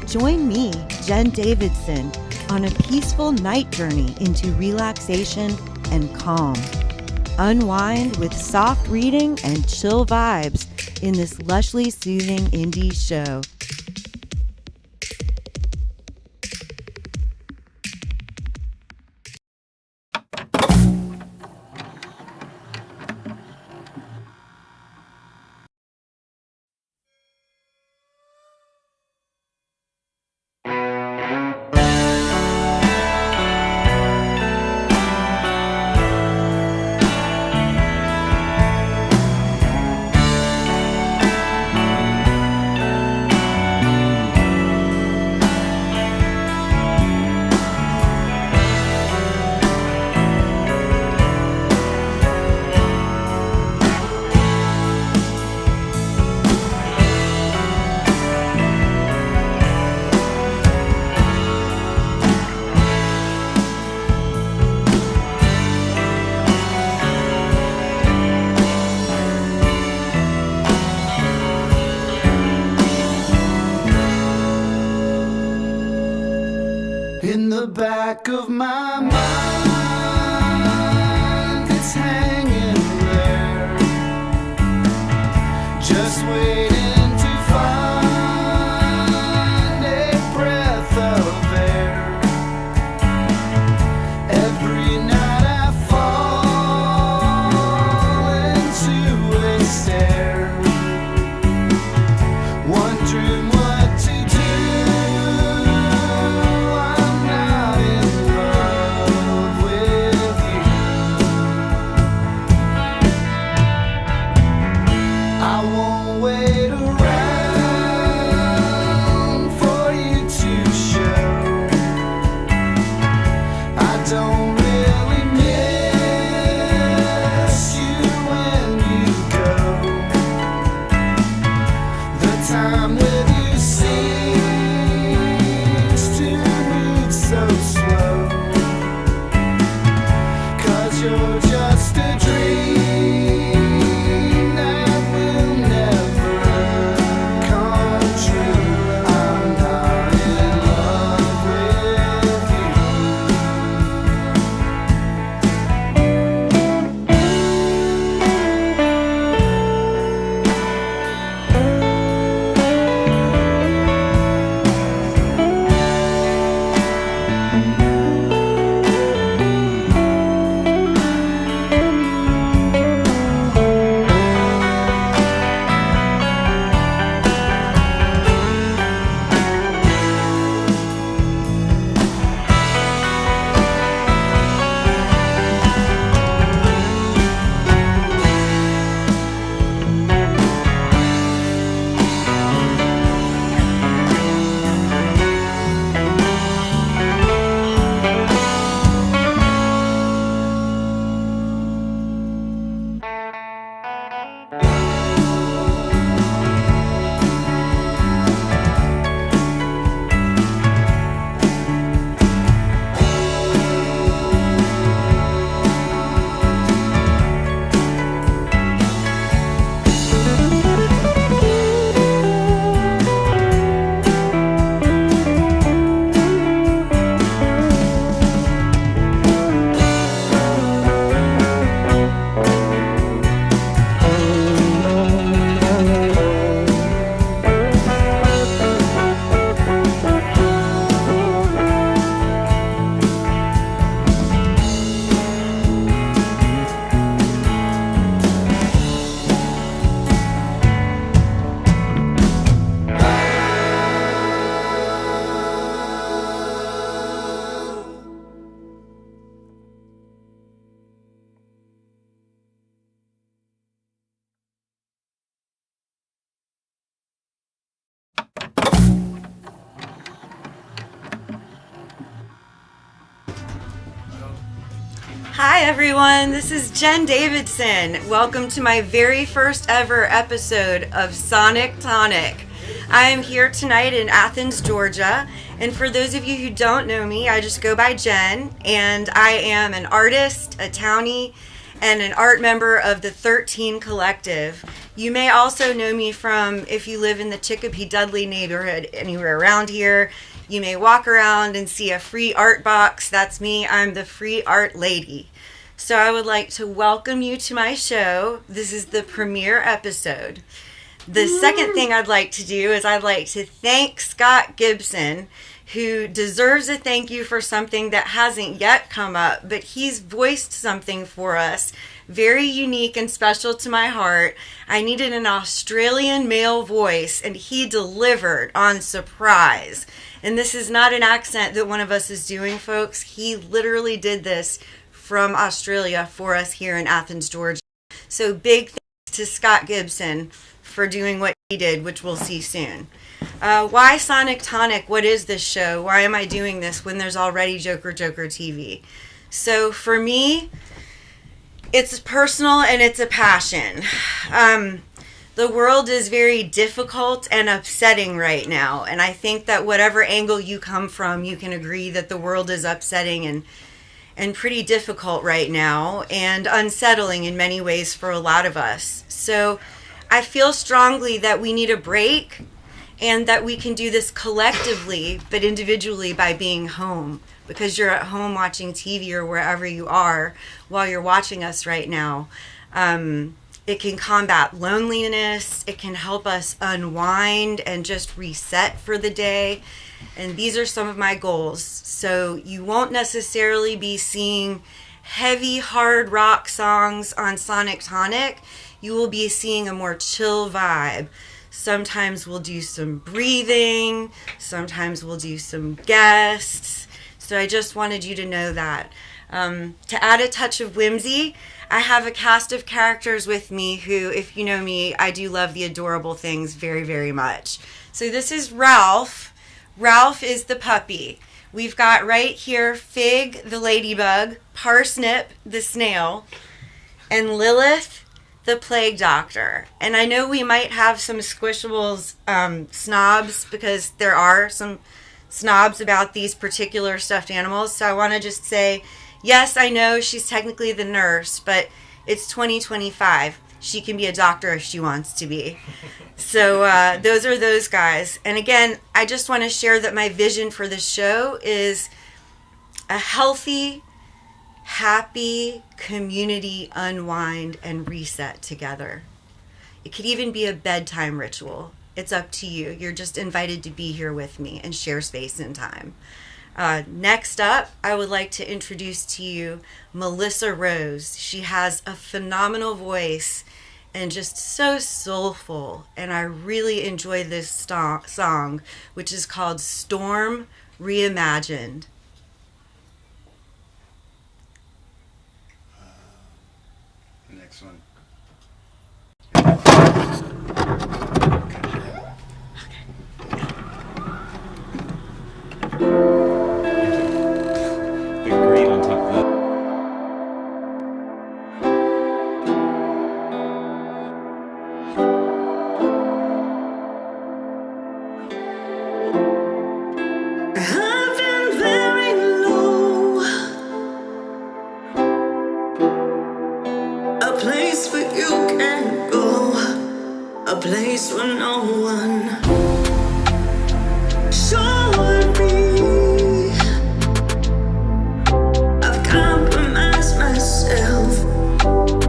Speaker 12: Join me, Jen Davidson, on a peaceful night journey into relaxation and calm. Unwind with soft reading and chill vibes in this lushly soothing indie show.
Speaker 13: In the back of my mind, it's hanging there, just waiting to find a breath of air. Every night I fall into a stare, wondering what to do.
Speaker 5: Hi everyone, this is Jen Davidson. Welcome to my very first ever episode of Sonic Tonic. I am here tonight in Athens, Georgia, and for those of you who don't know me, I just go by Jen, and I am an artist, a townie, and an art member of the 13 Collective. You may also know me from, if you live in the Chicopee Dudley neighborhood anywhere around here, you may walk around and see a free art box. That's me. I'm the free art lady. So I would like to welcome you to my show. This is the premiere episode. The second thing I'd like to do is I'd like to thank Scott Gibson, who deserves a thank you for something that hasn't yet come up, but he's voiced something for us very unique and special to my heart. I needed an Australian male voice, and he delivered on surprise. And this is not an accent that one of us is doing, folks. He literally did this from Australia for us here in Athens, Georgia. So big thanks to Scott Gibson for doing what he did, which we'll see soon. Why Sonic Tonic? What is this show? Why am I doing this when there's already Joker Joker TV? So for me, it's personal and it's a passion. The world is very difficult and upsetting right now, and I think that whatever angle you come from, you can agree that the world is upsetting and pretty difficult right now, and unsettling in many ways for a lot of us. So I feel strongly that we need a break, and that we can do this collectively, but individually by being home, because you're at home watching TV or wherever you are while you're watching us right now. It can combat loneliness. It can help us unwind and just reset for the day. And these are some of my goals. So you won't necessarily be seeing heavy, hard rock songs on Sonic Tonic. You will be seeing a more chill vibe. Sometimes we'll do some breathing. Sometimes we'll do some guests. So I just wanted you to know that. To add a touch of whimsy, I have a cast of characters with me who, if you know me, I do love the adorable things very, very much. So this is Ralph. Ralph is the puppy. We've got right here Fig, the ladybug, Parsnip, the snail, and Lilith, the plague doctor. And I know we might have some Squishables snobs, because there are some snobs about these particular stuffed animals. So I want to just say, yes, I know she's technically the nurse, but it's 2025. She can be a doctor if she wants to be. So those are those guys. And again, I just want to share that my vision for this show is a healthy, happy community unwind and reset together. It could even be a bedtime ritual. It's up to you. You're just invited to be here with me and share space and time. Next up, I would like to introduce to you Milyssa Rose. She has a phenomenal voice and just so soulful, and I really enjoy this song, which is called Storm Reimagined.
Speaker 2: Next one.
Speaker 13: Place where no one showed me. I've compromised myself,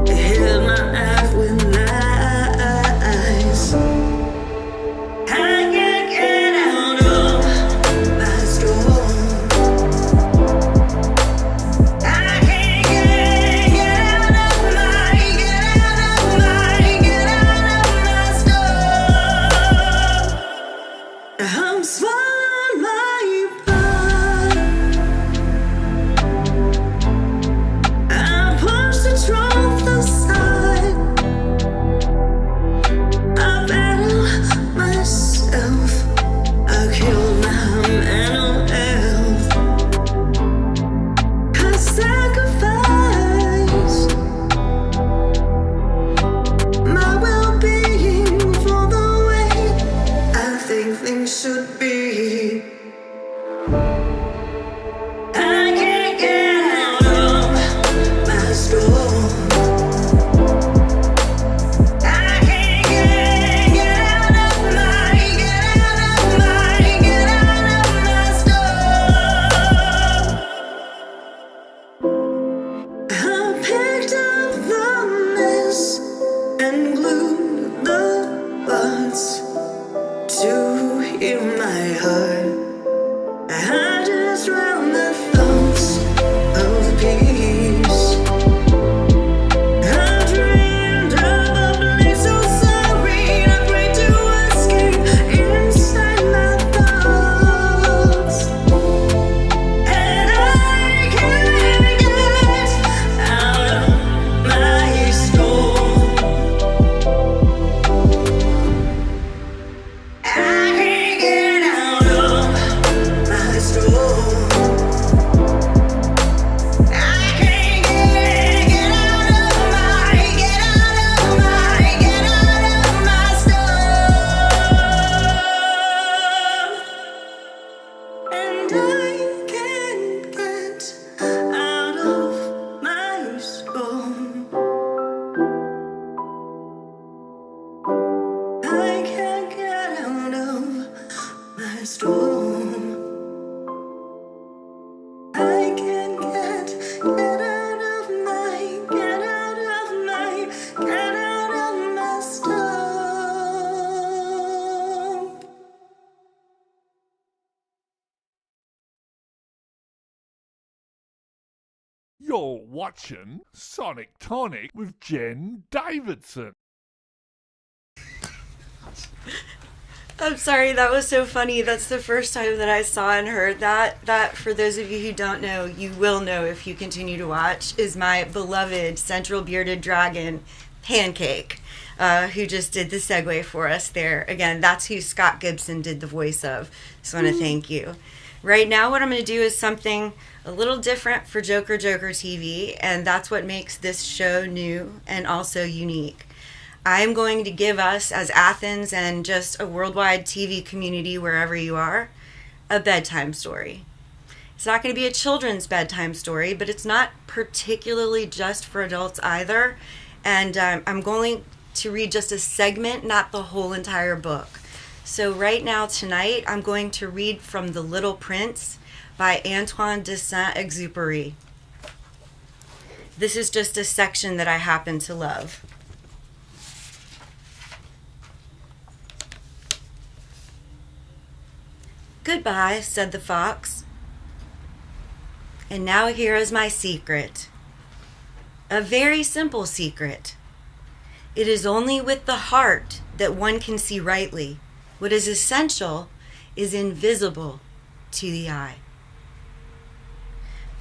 Speaker 13: hid my life with lies. I can't get out of my storm. I can't get out of my storm.
Speaker 14: You're watching Sonic Tonic with Jen Davidson.
Speaker 5: I'm sorry, that was so funny. That's the first time that I saw and heard that. That, for those of you who don't know, you will know if you continue to watch, is my beloved Central Bearded Dragon, Pancake, who just did the segue for us there. Again, that's who Scott Gibson did the voice of. Just want to thank you. Right now, what I'm going to do is something a little different for Joker Joker TV, and that's what makes this show new and also unique. I'm going to give us, as Athens and just a worldwide TV community wherever you are, a bedtime story. It's not going to be a children's bedtime story, but it's not particularly just for adults either. And I'm going to read just a segment, not the whole entire book. So right now, tonight, I'm going to read from The Little Prince by Antoine de Saint-Exupéry. This is just a section that I happen to love. "Goodbye," said the fox. "And now here is my secret. A very simple secret. It is only with the heart that one can see rightly. What is essential is invisible to the eye."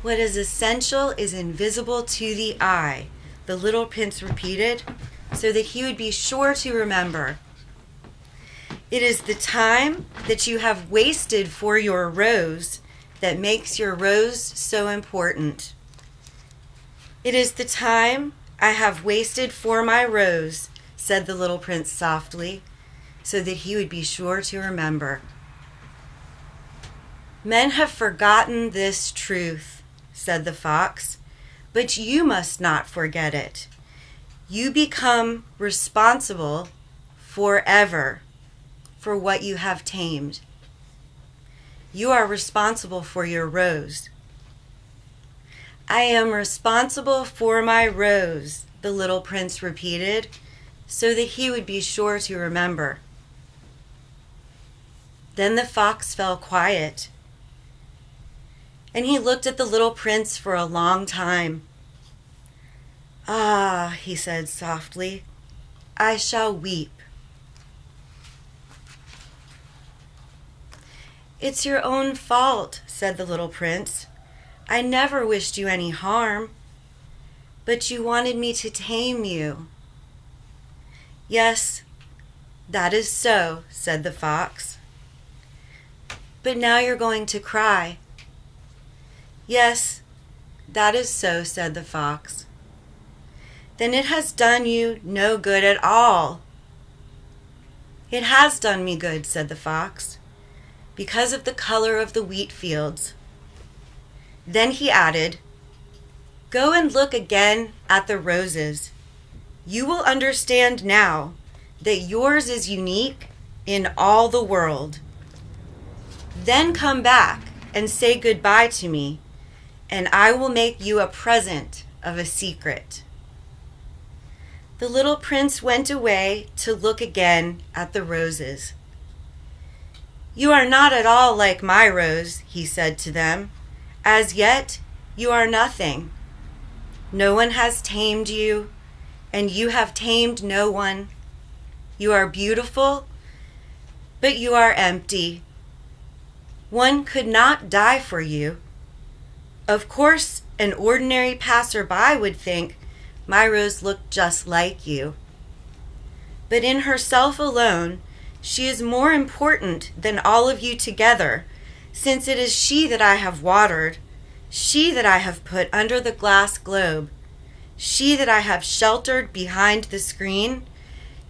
Speaker 5: "What is essential is invisible to the eye," the little prince repeated, so that he would be sure to remember. "It is the time that you have wasted for your rose that makes your rose so important. It is the time I have wasted for my rose," said the little prince softly, so that he would be sure to remember. "Men have forgotten this truth," said the fox, "but you must not forget it. You become responsible forever for what you have tamed. You are responsible for your rose." "I am responsible for my rose," the little prince repeated, so that he would be sure to remember. Then the fox fell quiet, and he looked at the little prince for a long time. "Ah," he said softly, "I shall weep." "It's your own fault," said the little prince. "I never wished you any harm, but you wanted me to tame you." "Yes, that is so," said the fox. "But now you're going to cry." "Yes, that is so," said the fox. "Then it has done you no good at all." "It has done me good," said the fox, "because of the color of the wheat fields." Then he added, "Go and look again at the roses. You will understand now that yours is unique in all the world. Then come back and say goodbye to me, and I will make you a present of a secret." The little prince went away to look again at the roses. "You are not at all like my rose," he said to them. "As yet, you are nothing. No one has tamed you, and you have tamed no one. You are beautiful, but you are empty. One could not die for you. Of course, an ordinary passerby would think my rose looked just like you. But in herself alone, she is more important than all of you together, since it is she that I have watered, she that I have put under the glass globe, she that I have sheltered behind the screen,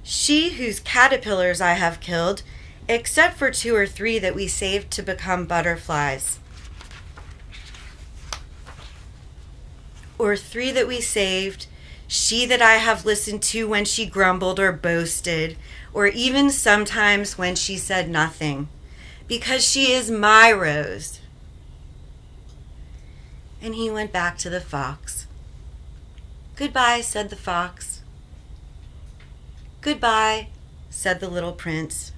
Speaker 5: she whose caterpillars I have killed, except for 2 or 3 that we saved to become butterflies. Or 3 that we saved, she that I have listened to when she grumbled or boasted, or even sometimes when she said nothing, because she is my rose." And he went back to the fox. "Goodbye," said the fox. "Goodbye," said the little prince.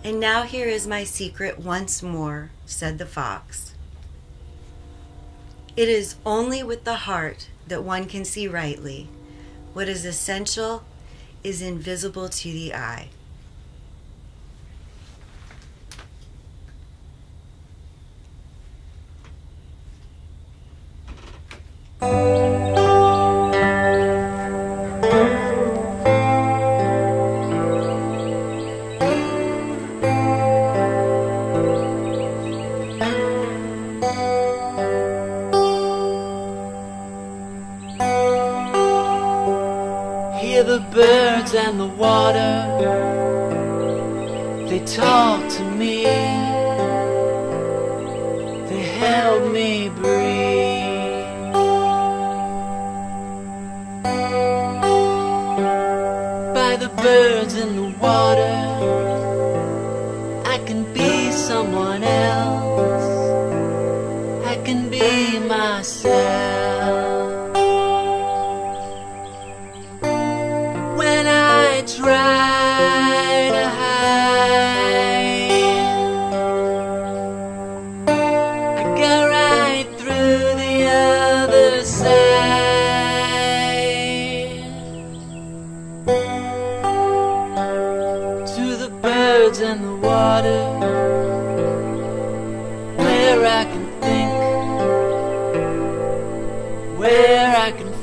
Speaker 5: "And now here is my secret once more," said the fox.
Speaker 12: It is only with the heart that one can see rightly. What is essential is invisible to the eye.
Speaker 15: The birds and the water, they talk to me, they help me breathe. By the birds in the water, I can be someone else, I can be myself. Try to hide, I go right through the other side, to the birds and the water, where I can think, where I can feel.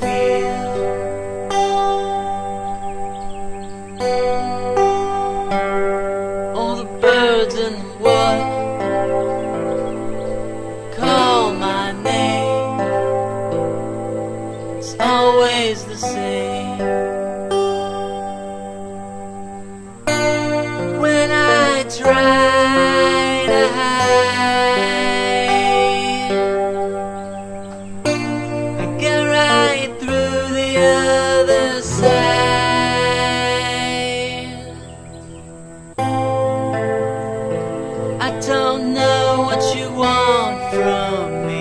Speaker 15: The same. When I try to hide, I go right through the other side. I don't know what you want from me,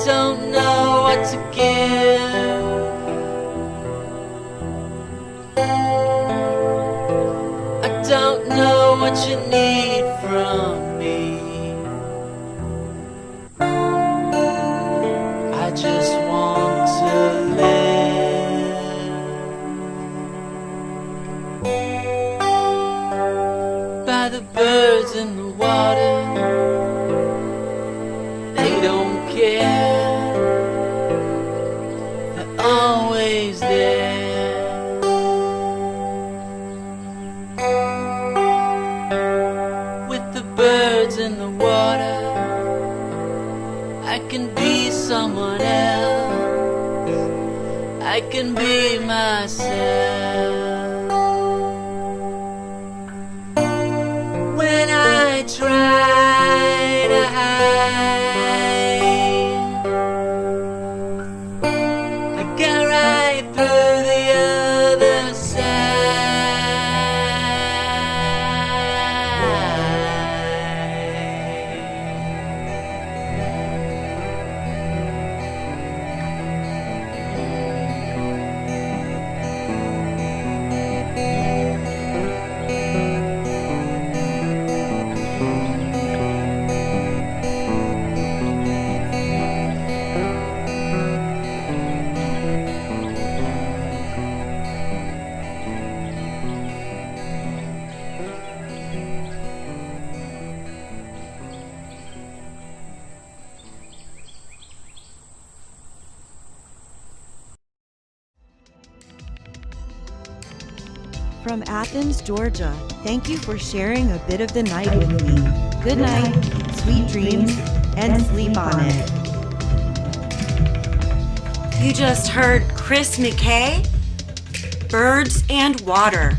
Speaker 15: don't know what to give. I don't know what you need from me. I just want to live. By the birds in the water, they don't care. Always there. With the birds in the water, I can be someone else, I can be myself. When I try to hide,
Speaker 12: From Athens, Georgia, thank you for sharing a bit of the night with me. Good night, sweet dreams, and sleep on it. You just heard Chris McKay, Birds and Water.